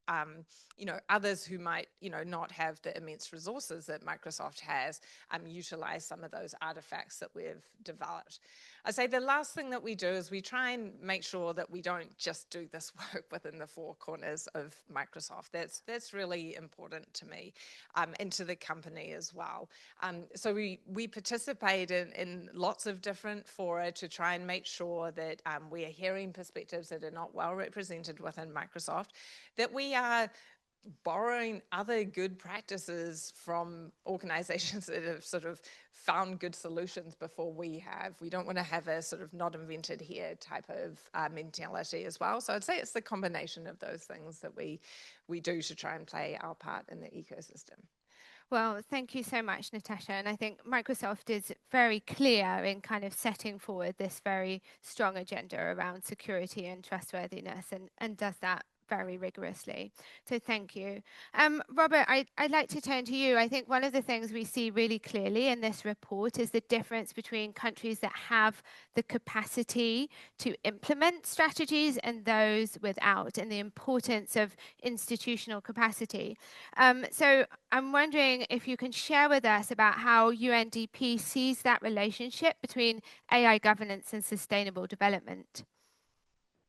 you know, others who might, you know, not have the immense resources that Microsoft has utilize some of those artifacts that we've developed. I say the last thing that we do is we try and make sure that we don't just do this work within the four corners of Microsoft. That's really important to me and to the company as well. So we participate in lots of different fora to try and make sure that we are hearing perspectives that are not well represented within Microsoft, that we are borrowing other good practices from organizations that have sort of found good solutions before we have. We don't want to have a sort of not invented here type of mentality as well. So I'd say it's the combination of those things that we do to try and play our part in the ecosystem. Well, thank you so much, Natasha. And I think Microsoft is very clear in kind of setting forward this very strong agenda around security and trustworthiness, and does that very rigorously. So thank you. Robert, I'd like to turn to you. I think one of the things we see really clearly in this report is the difference between countries that have the capacity to implement strategies and those without, and the importance of institutional capacity. So I'm wondering if you can share with us about how UNDP sees that relationship between AI governance and sustainable development.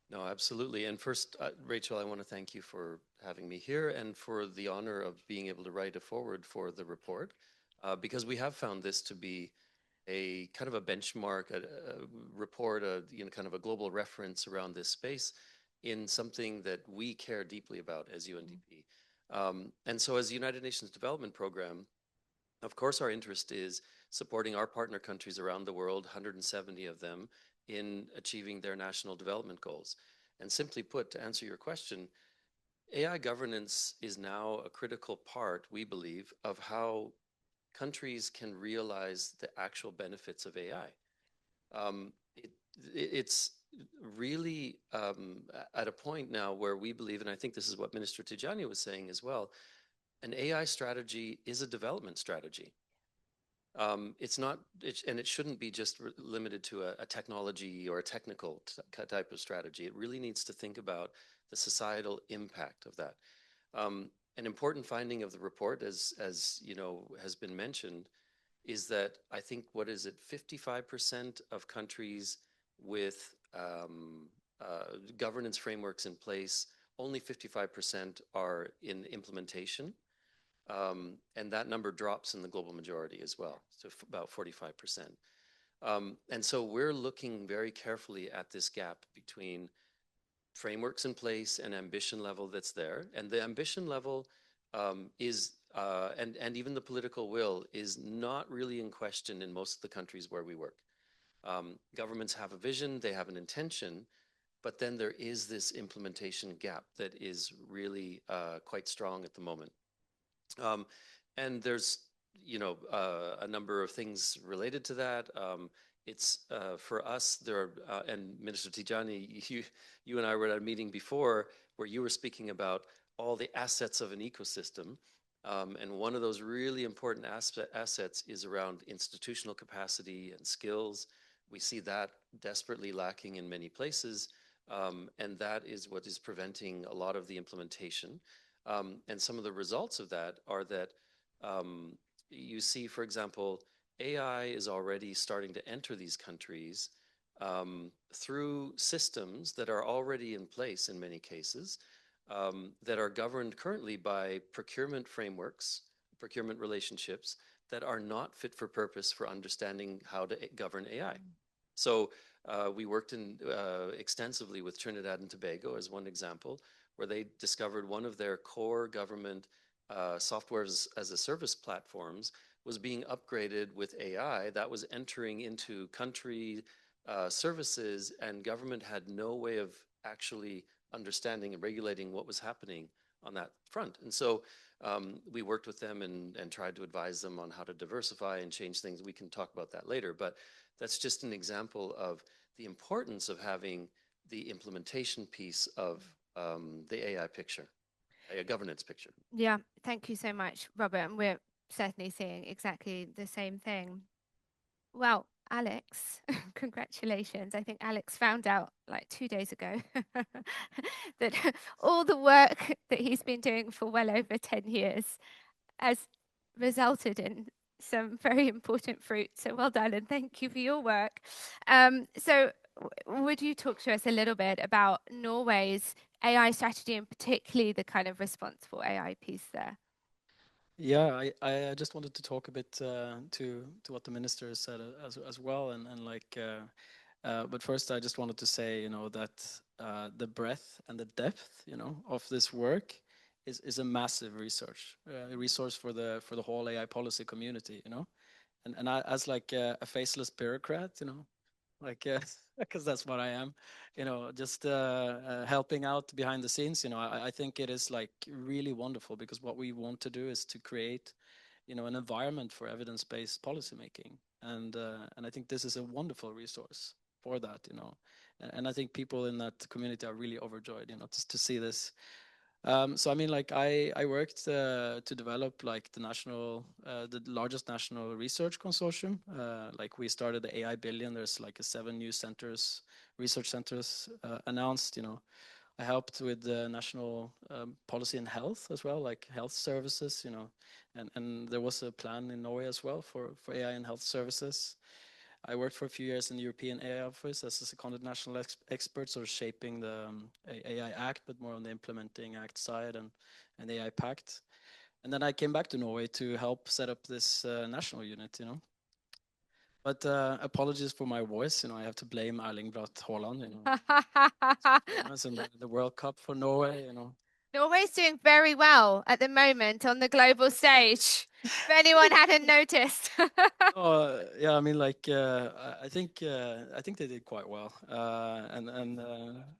No, absolutely. And first, Rachel, I want to thank you for having me here and for the honor of being able to write a foreword for the report, because we have found this to be a kind of a benchmark, a report, kind of a global reference around this space in something that we care deeply about as UNDP. And so as the United Nations Development Program, of course, our interest is supporting our partner countries around the world, 170 of them, in achieving their national development goals. And simply put, to answer your question, AI governance is now a critical part, we believe, of how countries can realize the actual benefits of AI. It's really at a point now where we believe, and I think this is what Minister Tijani was saying as well, an AI strategy is a development strategy. It's not, and it shouldn't be just limited to a technology or a technical type of strategy. It really needs to think about the societal impact of that. An important finding of the report, as you know, has been mentioned, is that I think, what is it, 55% of countries with governance frameworks in place, only 55% are in implementation. And that number drops in the global majority as well, so about 45%. And so we're looking very carefully at this gap between frameworks in place and ambition level that's there. And the ambition level is, and even the political will, is not really in question in most of the countries where we work. Governments have a vision, they have an intention, but then there is this implementation gap that is really quite strong at the moment. And there's, a number of things related to that. It's for us, there are, and Minister Tijani, you and I were at a meeting before where you were speaking about all the assets of an ecosystem. And one of those really important assets is around institutional capacity and skills. We see that desperately lacking in many places. And that is what is preventing a lot of the implementation. And some of the results of that are that you see, for example, AI is already starting to enter these countries through systems that are already in place in many cases, that are governed currently by procurement frameworks, procurement relationships that are not fit for purpose for understanding how to govern AI. So we worked extensively with Trinidad and Tobago as one example, where they discovered one of their core government software as a service platforms was being upgraded with AI that was entering into country services, and government had no way of actually understanding and regulating what was happening on that front. And so we worked with them and tried to advise them on how to diversify and change things. We can talk about that later, but that's just an example of the importance of having the implementation piece of the AI picture, a governance picture. Yeah, thank you so much, Robert. And we're certainly seeing exactly the same thing. Well, Alex, congratulations. I think Alex found out like 2 days ago that all the work that he's been doing for well over 10 years has resulted in some very important fruit. So well done, and thank you for your work. So would you talk to us a little bit about Norway's AI strategy, and particularly the kind of responsible AI piece there? Yeah, I just wanted to talk a bit to what the minister said as well, and but first I just wanted to say, that the breadth and the depth, of this work is a massive resource for the whole AI policy community, and I, as like a faceless bureaucrat, because that's what I am, just helping out behind the scenes. I think it is like really wonderful, because what we want to do is to create, an environment for evidence-based policymaking, and I think this is a wonderful resource. for that, you know. And I think people in that community are really overjoyed, you know, to see this. So I mean, like I worked to develop like the largest national research consortium. Like we started the AI Billion. There's like 7 new centers, research centers announced. You know, I helped with the national policy in health as well, like health services. You know, and there was a plan in Norway as well for AI and health services. I worked for a few years in the European AI Office as a seconded national expert, sort of shaping the AI Act, but more on the implementing Act side and the AI Pact. And then I came back to Norway to help set up this national unit, you know. But apologies for my voice, you know, I have to blame Erling Braut Haaland, you know. And the World Cup for Norway, you know. Norway's doing very well at the moment on the global stage. If anyone hadn't noticed. Yeah, I mean, like I think they did quite well, and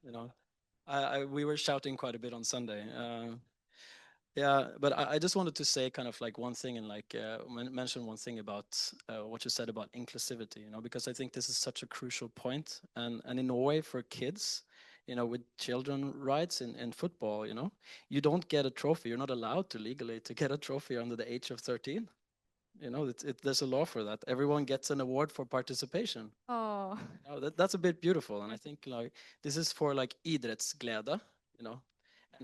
you know, we were shouting quite a bit on Sunday. Yeah, but I just wanted to say kind of like one thing and like mention one thing about what you said about inclusivity, you know, because I think this is such a crucial point, and in Norway for kids, you know, with children rights in football, you know, you don't get a trophy. You're not allowed to legally to get a trophy under the age of 13. You know, there's a law for that. Everyone gets an award for participation. Oh, You know, that's a bit beautiful, and I think like this is for like idrettsglede, you know,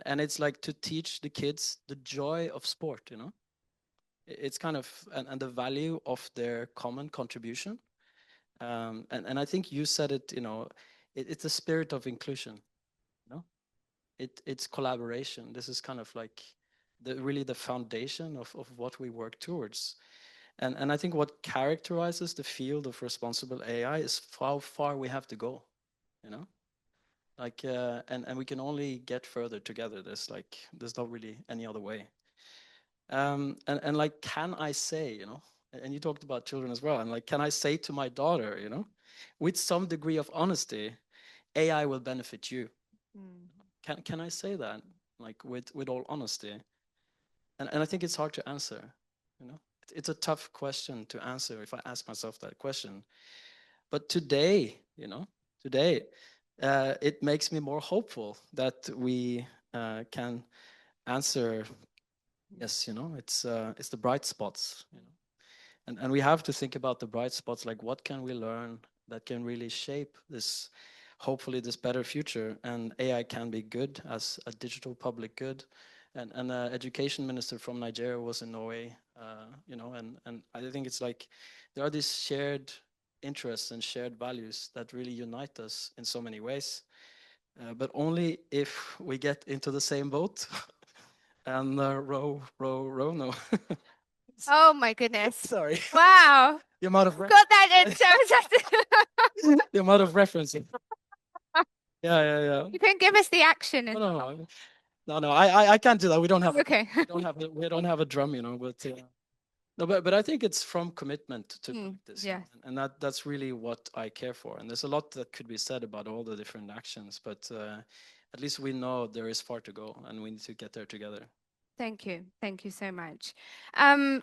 and it's like to teach the kids the joy of sport. You know, it's kind of and the value of their common contribution. And I think you said it. You know, it's a spirit of inclusion. You know, it's collaboration. This is kind of like really the foundation of what we work towards. And I think what characterizes the field of responsible AI is how far we have to go, you know? Like, and we can only get further together. There's not really any other way. And like, can I say, you know, and you talked about children as well, and like, can I say to my daughter, you know, with some degree of honesty, AI will benefit you. Can I say that, like, with all honesty? And I think it's hard to answer, you know? It's a tough question to answer if I ask myself that question. But today, you know, it makes me more hopeful that we can answer, yes, you know, it's the bright spots, you know, and we have to think about the bright spots, like what can we learn that can really shape this, hopefully this better future. And AI can be good as a digital public good. And an education minister from Nigeria was in Norway, you know, and I think it's like there are these shared interests and shared values that really unite us in so many ways, but only if we get into the same boat and row, no. oh my goodness. Sorry. Wow. The amount of Got that in so the amount of referencing. Yeah. You can give us the action. No. I can't do that. We don't have. Okay. We don't have a drum, you know. But no, but I think it's from commitment to practice. Yeah. And that's really what I care for. And there's a lot that could be said about all the different actions, but at least we know there is far to go, and we need to get there together. Thank you so much. Okay.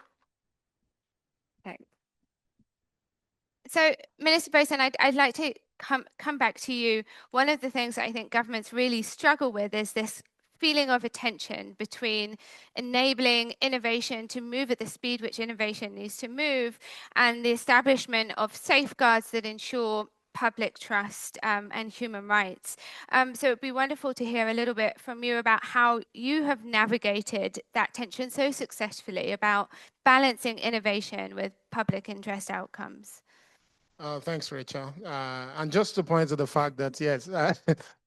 So, Minister Bosun, I'd like to come back to you. One of the things that I think governments really struggle with is this feeling of a tension between enabling innovation to move at the speed which innovation needs to move and the establishment of safeguards that ensure public trust and human rights. So it'd be wonderful to hear a little bit from you about how you have navigated that tension so successfully about balancing innovation with public interest outcomes. Thanks, Rachel. And just to point to the fact that, yes,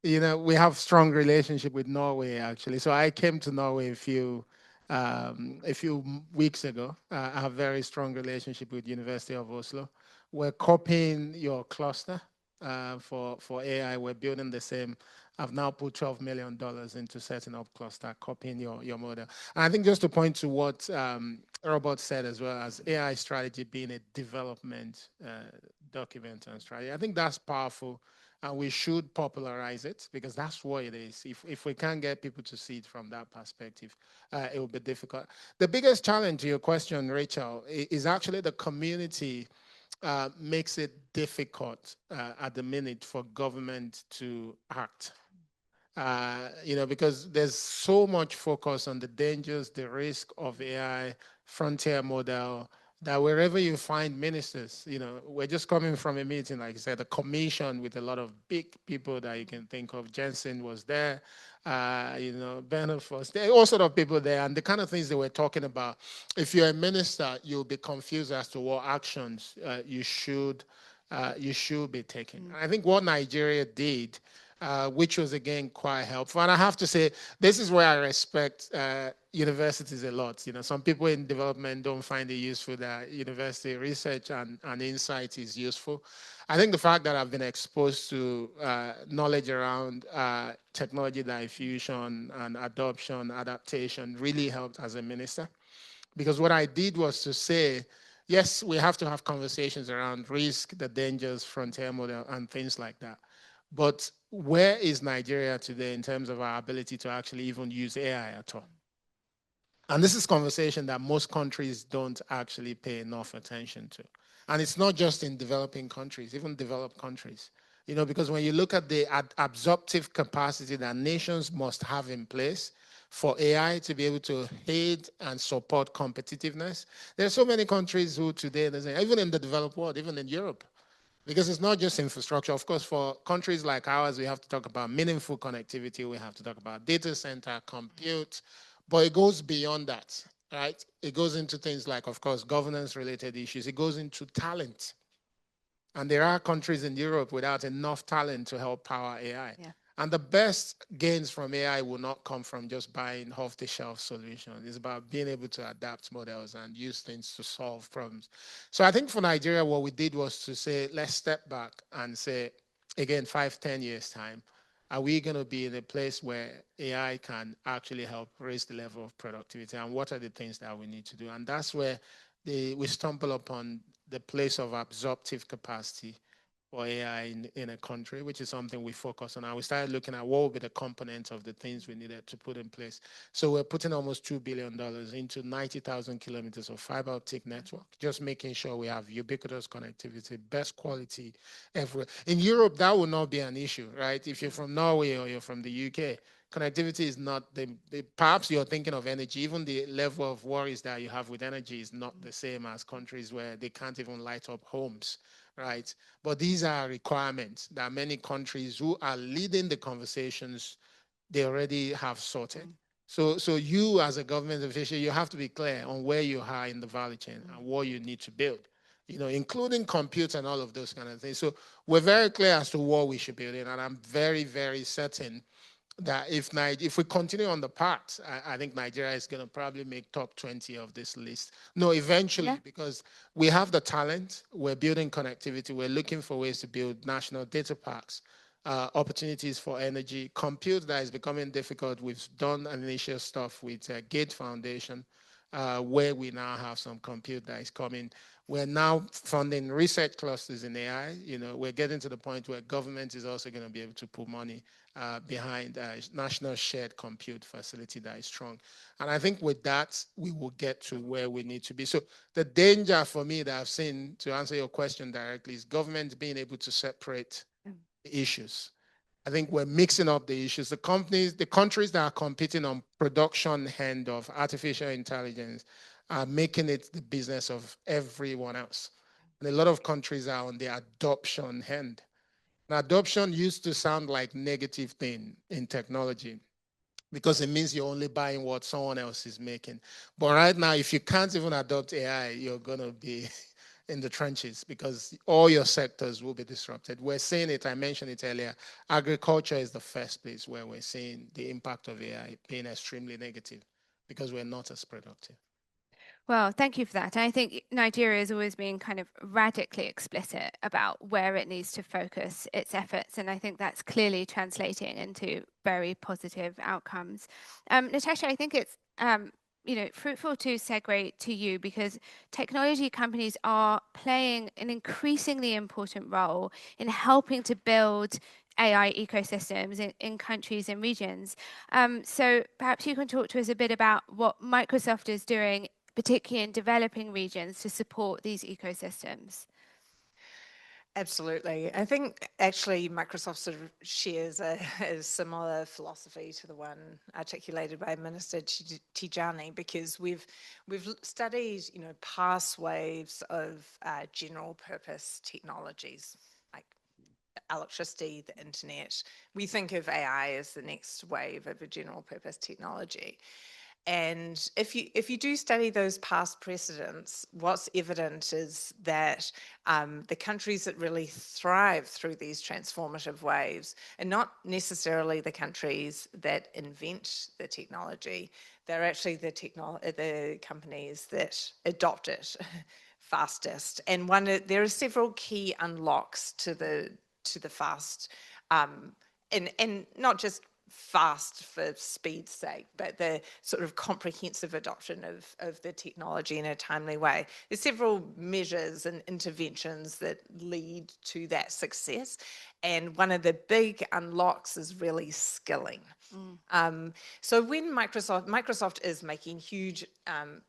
you know, we have strong relationship with Norway, actually. So I came to Norway a few weeks ago. I have very strong relationship with University of Oslo. We're copying your cluster for AI. We're building the same. I've now put $12 million into setting up cluster, copying your model. And I think just to point to what Robert said as well, as AI strategy being a development document and strategy, I think that's powerful, and we should popularize it because that's what it is. If we can't get people to see it from that perspective, it will be difficult. The biggest challenge to your question, Rachel, is actually the community makes it difficult at the minute for government to act. Because there's so much focus on the dangers, the risk of AI, frontier model, that wherever you find ministers, we're just coming from a meeting, like I said, a commission with a lot of big people that you can think of. Jensen was there, Bernard was there, all sort of people there, and the kind of things they were talking about. If you're a minister, you'll be confused as to what actions you should be taking. And I think what Nigeria did, which was again quite helpful. And I have to say, this is where I respect universities a lot. Some people in development don't find it useful that university research and insight is useful. I think the fact that I've been exposed to knowledge around technology diffusion and adoption, adaptation really helped as a minister. Because what I did was to say, yes, we have to have conversations around risk, the dangers, frontier model, and things like that. But where is Nigeria today in terms of our ability to actually even use AI at all? And this is a conversation that most countries don't actually pay enough attention to. And it's not just in developing countries, even developed countries. Because when you look at the absorptive capacity that nations must have in place for AI to be able to aid and support competitiveness, there are so many countries who today, even in the developed world, even in Europe, because it's not just infrastructure. Of course, for countries like ours, we have to talk about meaningful connectivity. We have to talk about data center, compute, but it goes beyond that, right? It goes into things like, of course, governance-related issues. It goes into talent. And there are countries in Europe without enough talent to help power AI. Yeah. And the best gains from AI will not come from just buying off-the-shelf solutions. It's about being able to adapt models and use things to solve problems. So I think for Nigeria, what we did was to say, let's step back and say, again, 5-10 years' time, are we going to be in a place where AI can actually help raise the level of productivity? And what are the things that we need to do? And that's where we stumble upon the place of absorptive capacity for AI in a country, which is something we focus on. And we started looking at what would be the components of the things we needed to put in place. So we're putting almost $2 billion into 90,000 kilometers of fiber optic network, just making sure we have ubiquitous connectivity, best quality everywhere. In Europe, that will not be an issue, right? If you're from Norway or you're from the UK, connectivity is not perhaps you're thinking of energy, even the level of worries that you have with energy is not the same as countries where they can't even light up homes, right? But these are requirements that many countries who are leading the conversations, they already have sorted. So you as a government official, you have to be clear on where you are in the value chain and what you need to build, including compute and all of those kind of things. So we're very clear as to what we should build in, and I'm very, very certain that if we continue on the path, I think Nigeria is going to probably make top 20 of this list. No, eventually, because we have the talent, we're building connectivity, we're looking for ways to build national data parks, opportunities for energy, compute that is becoming difficult. We've done initial stuff with Gate Foundation, where we now have some compute that is coming. We're now funding research clusters in AI. We're getting to the point where government is also going to be able to put money behind a national shared compute facility that is strong. And I think with that, we will get to where we need to be. So the danger for me that I've seen, to answer your question directly, is government being able to separate the issues. I think we're mixing up the issues. The countries that are competing on production end of artificial intelligence are making it the business of everyone else. And a lot of countries are on the adoption end. And adoption used to sound like negative thing in technology because it means you're only buying what someone else is making. But right now, if you can't even adopt AI, you're going to be in the trenches because all your sectors will be disrupted. We're seeing it, I mentioned it earlier, agriculture is the first place where we're seeing the impact of AI being extremely negative because we're not as productive. Well, thank you for that. And I think Nigeria has always been kind of radically explicit about where it needs to focus its efforts. And I think that's clearly translating into very positive outcomes. Natasha, I think it's fruitful to segue to you because technology companies are playing an increasingly important role in helping to build AI ecosystems in countries and regions. So perhaps you can talk to us a bit about what Microsoft is doing, particularly in developing regions, to support these ecosystems. Absolutely. I think actually Microsoft sort of shares a similar philosophy to the one articulated by Minister Tijani, because we've studied, past waves of general purpose technologies like electricity, the internet. We think of AI as the next wave of a general purpose technology. And if you do study those past precedents, what's evident is that the countries that really thrive through these transformative waves are not necessarily the countries that invent the technology. They're actually the companies that adopt it fastest. And there are several key unlocks to the fast, and not just fast for speed's sake, but the sort of comprehensive adoption of the technology in a timely way. There's several measures and interventions that lead to that success. And one of the big unlocks is really skilling. So when Microsoft is making huge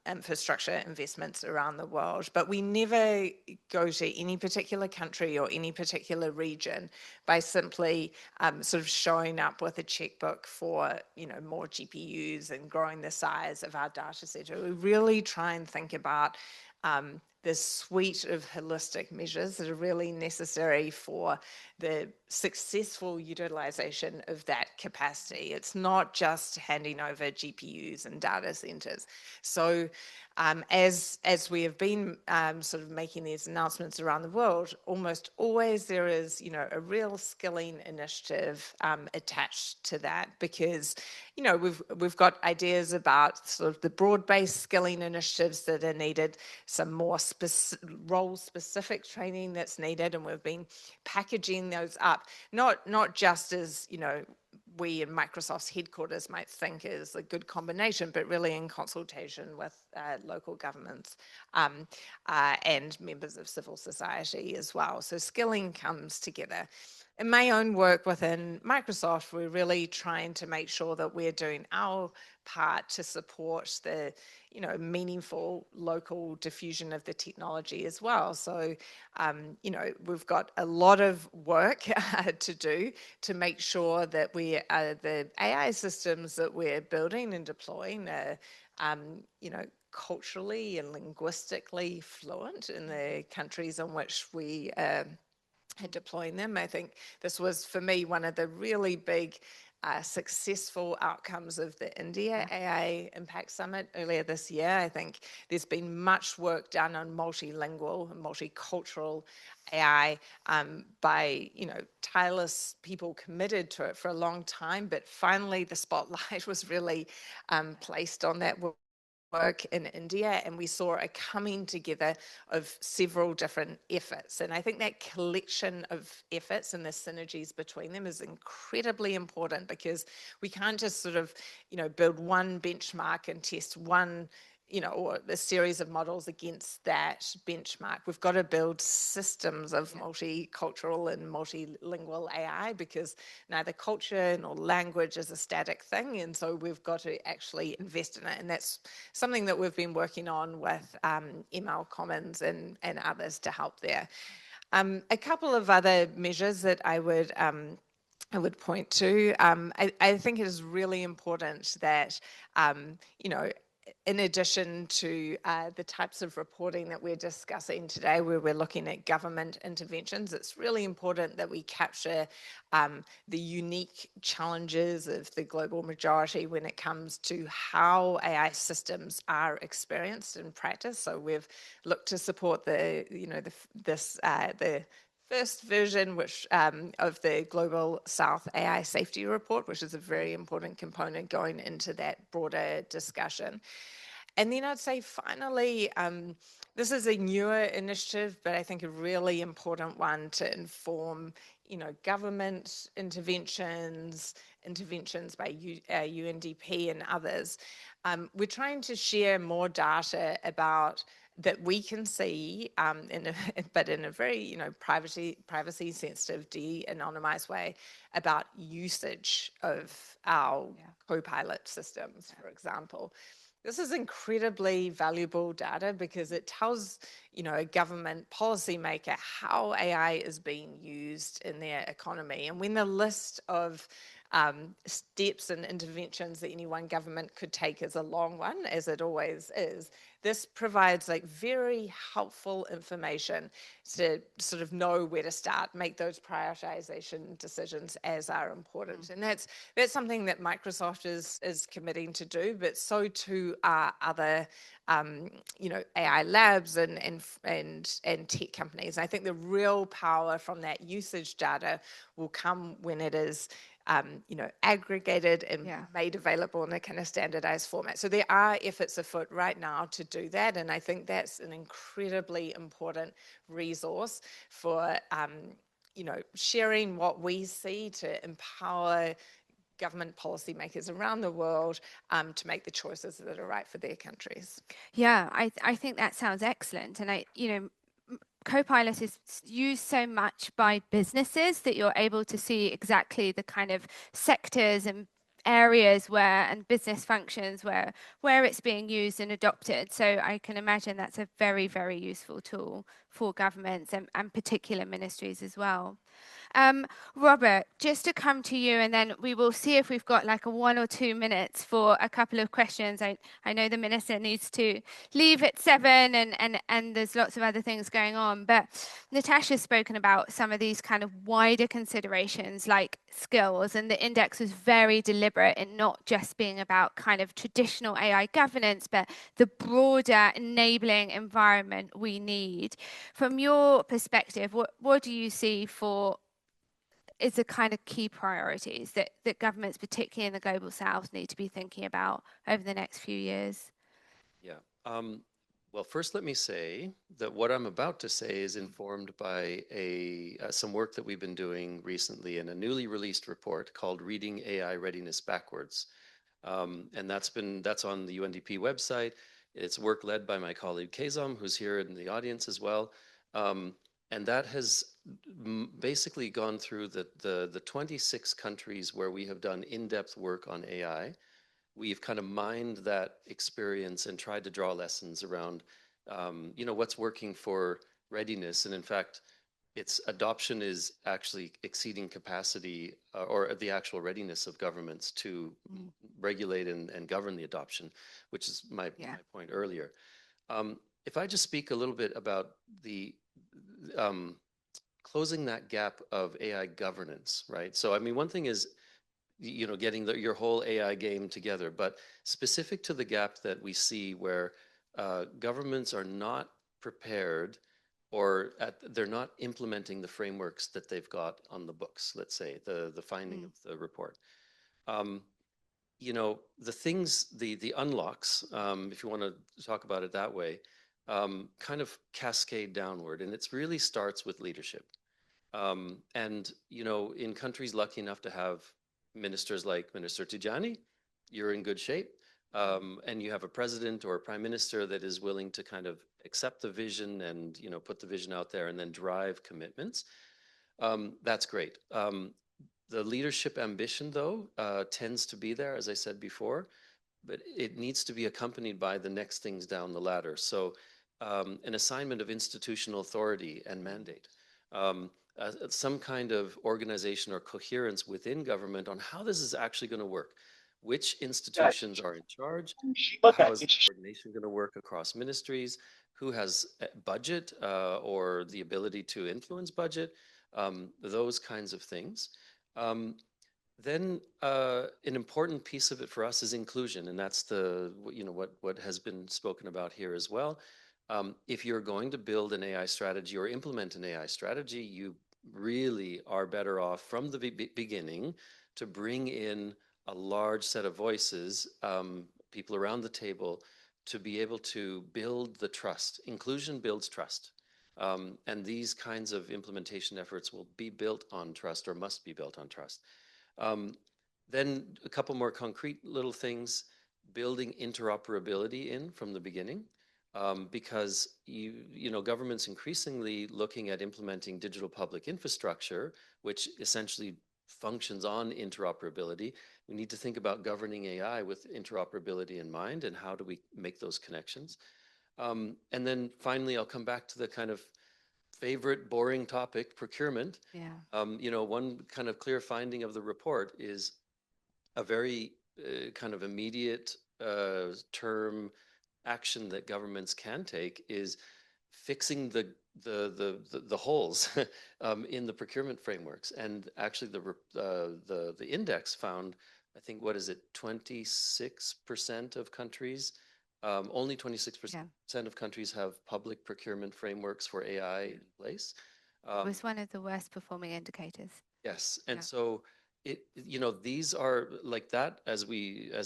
infrastructure investments around the world, but we never go to any particular country or any particular region by simply sort of showing up with a checkbook for more GPUs and growing the size of our data center. We really try and think about this suite of holistic measures that are really necessary for the successful utilization of that capacity. It's not just handing over GPUs and data centers. So as we have been sort of making these announcements around the world, almost always there is, a real skilling initiative attached to that, because, we've got ideas about sort of the broad-based skilling initiatives that are needed, some more role-specific training that's needed, and we've been packaging those up, not just as, we in Microsoft's headquarters might think is a good combination, but really in consultation with local governments and members of civil society as well. So skilling comes together. In my own work within Microsoft, we're really trying to make sure that we're doing our part to support the meaningful local diffusion of the technology as well. So, we've got a lot of work to do to make sure that the AI systems that we're building and deploying are, culturally and linguistically fluent in the countries in which we are deploying them. I think this was, for me, one of the really big successful outcomes of the India AI Impact Summit earlier this year. I think there's been much work done on multilingual and multicultural AI by tireless people committed to it for a long time, but finally the spotlight was really placed on that work in India, and we saw a coming together of several different efforts. And I think that collection of efforts and the synergies between them is incredibly important, because we can't just sort of, build one benchmark and test one, or a series of models against that benchmark. We've got to build systems of multicultural and multilingual AI, because neither culture nor language is a static thing. And so we've got to actually invest in it. And that's something that we've been working on with ML Commons and others to help there. A couple of other measures that I would point to. I think it is really important that, in addition to the types of reporting that we're discussing today, where we're looking at government interventions, it's really important that we capture the unique challenges of the global majority when it comes to how AI systems are experienced in practice. So we've looked to support the first version, which of the Global South AI Safety Report, which is a very important component going into that broader discussion. And then I'd say finally, this is a newer initiative, but I think a really important one to inform, government interventions by UNDP and others. We're trying to share more data about that we can see, but in a very, privacy sensitive, de-anonymized way, about usage of our co-pilot systems, for example. This is incredibly valuable data because it tells, a government policymaker how AI is being used in their economy. And when the list of steps and interventions that any one government could take is a long one, as it always is, this provides like very helpful information to sort of know where to start, make those prioritization decisions as are important. And that's something that Microsoft is committing to do, but so too are other AI labs and tech companies. I think the real power from that usage data will come when it is aggregated and made available in a kind of standardized format. So there are efforts afoot right now to do that, and I think that's an incredibly important resource for sharing what we see to empower government policymakers around the world to make the choices that are right for their countries. Yeah, I think that sounds excellent. And Copilot is used so much by businesses that you're able to see exactly the kind of sectors and areas and business functions where it's being used and adopted. So I can imagine that's a very, very useful tool for governments and particular ministries as well. Robert, just to come to you, and then we will see if we've got like 1 or 2 minutes for a couple of questions. I know the minister needs to leave at 7 and there's lots of other things going on, but Natasha's spoken about some of these kind of wider considerations like skills, and the index was very deliberate in not just being about kind of traditional AI governance, but the broader enabling environment we need. From your perspective, what do you see is the kind of key priorities that governments, particularly in the global south, need to be thinking about over the next few years? Yeah. Well, first, let me say that what I'm about to say is informed by some work that we've been doing recently in a newly released report called Reading AI Readiness Backwards. And that's on the UNDP website. It's work led by my colleague Kezam, who's here in the audience as well. And that has basically gone through the 26 countries where we have done in-depth work on AI. We've kind of mined that experience and tried to draw lessons around, what's working for readiness. And in fact, its adoption is actually exceeding capacity or the actual readiness of governments to regulate and govern the adoption, which is my point earlier. If I just speak a little bit about the closing that gap of AI governance, right? So, I mean, one thing is, getting your whole AI game together, but specific to the gap that we see where governments are not prepared or they're not implementing the frameworks that they've got on the books, let's say, the finding of the report. The things, the unlocks, if you want to talk about it that way, kind of cascade downward, and it really starts with leadership. And in countries lucky enough to have ministers like Minister Tijani, you're in good shape. And you have a president or a prime minister that is willing to kind of accept the vision and put the vision out there and then drive commitments. That's great. The leadership ambition, though, tends to be there, as I said before, but it needs to be accompanied by the next things down the ladder. So an assignment of institutional authority and mandate, some kind of organization or coherence within government on how this is actually going to work. Which institutions are in charge? How is the coordination going to work across ministries? Who has budget or the ability to influence budget? Those kinds of things. Then an important piece of it for us is inclusion, and that's what has been spoken about here as well. If you're going to build an AI strategy or implement an AI strategy, you really are better off from the beginning to bring in a large set of voices, people around the table, to be able to build the trust. Inclusion builds trust. And these kinds of implementation efforts will be built on trust or must be built on trust. Then a couple more concrete little things, building interoperability in from the beginning. Because government's increasingly looking at implementing digital public infrastructure, which essentially functions on interoperability. We need to think about governing AI with interoperability in mind, and how do we make those connections. And then finally, I'll come back to the kind of favorite boring topic, procurement. Yeah. You know, one kind of clear finding of the report is a very kind of immediate term action that governments can take is fixing the holes in the procurement frameworks. And actually, the index found, I think, what is it, 26% of countries, only 26% of countries have public procurement frameworks for AI in place. It was one of the worst performing indicators. Yes, and so you know, these are like that, as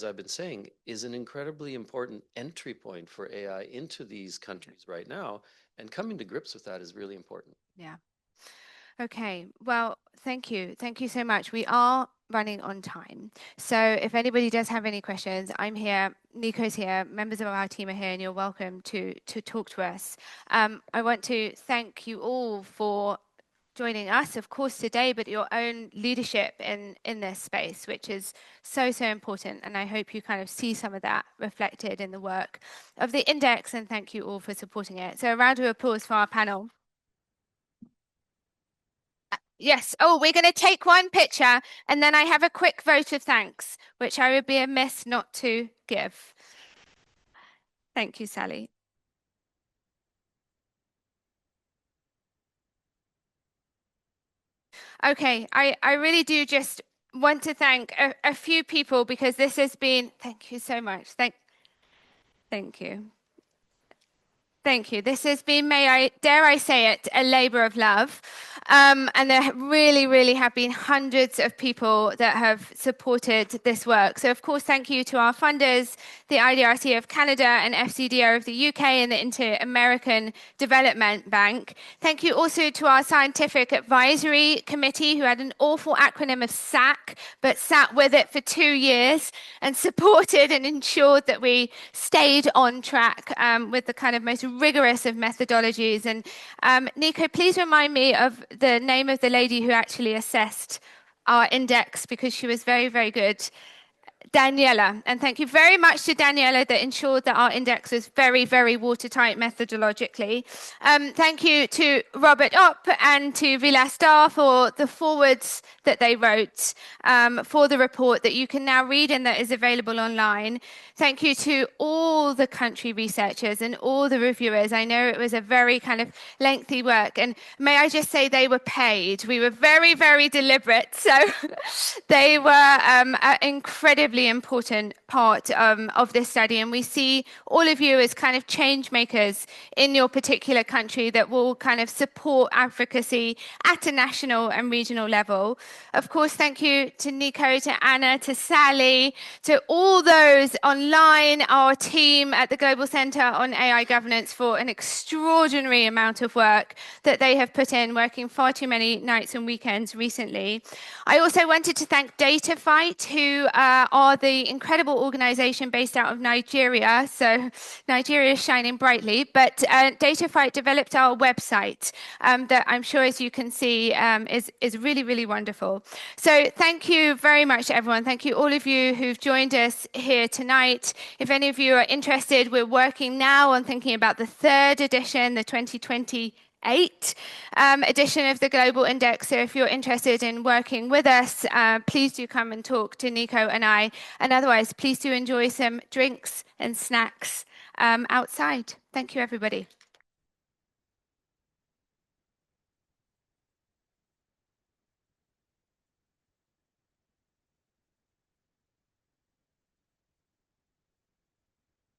I've been saying, is an incredibly important entry point for AI into these countries right now, and coming to grips with that is really important. Yeah. Okay, well, thank you. Thank you so much. We are running on time. So if anybody does have any questions, I'm here, Nico's here, members of our team are here, and you're welcome to talk to us. I want to thank you all for joining us, of course, today, but your own leadership in this space, which is so important. And I hope you kind of see some of that reflected in the work of the index, and thank you all for supporting it. So a round of applause for our panel. Yes. Oh, we're going to take one picture, and then I have a quick vote of thanks, which I would be amiss not to give. Thank you, Sally. Okay, I really do just want to thank a few people, because this has been, thank you so much. Thank you. Thank you. This has been, dare I say it, a labor of love. And there really have been hundreds of people that have supported this work. So, of course, thank you to our funders, the IDRC of Canada and FCDO of the UK and the Inter-American Development Bank. Thank you also to our Scientific Advisory Committee, who had an awful acronym of SAC, but sat with it for 2 years and supported and ensured that we stayed on track with the kind of most rigorous of methodologies. And Nico, please remind me of the name of the lady who actually assessed our index, because she was very good. Daniela, and thank you very much to Daniela that ensured that our index was very watertight methodologically. Thank you to Robert Opp and to Vilastar for the forwards that they wrote for the report that you can now read and that is available online. Thank you to all the country researchers and all the reviewers. I know it was a very kind of lengthy work, and may I just say they were paid. We were very deliberate, so they were an incredibly important part of this study, and we see all of you as kind of change makers in your particular country that will kind of support advocacy at a national and regional level. Of course, thank you to Nico, to Anna, to Sally, to all those online, our team at the Global Centre on AI Governance, for an extraordinary amount of work that they have put in, working far too many nights and weekends recently. I also wanted to thank DataFight, who are the incredible organization based out of Nigeria. So Nigeria is shining brightly, but DataFight developed our website that I'm sure, as you can see, is really wonderful. So thank you very much, everyone. Thank you, all of you who've joined us here tonight. If any of you are interested, we're working now on thinking about the 3rd edition, the 2028 edition of the Global Index. So if you're interested in working with us, please do come and talk to Nico and I. And otherwise, please do enjoy some drinks and snacks outside. Thank you, everybody.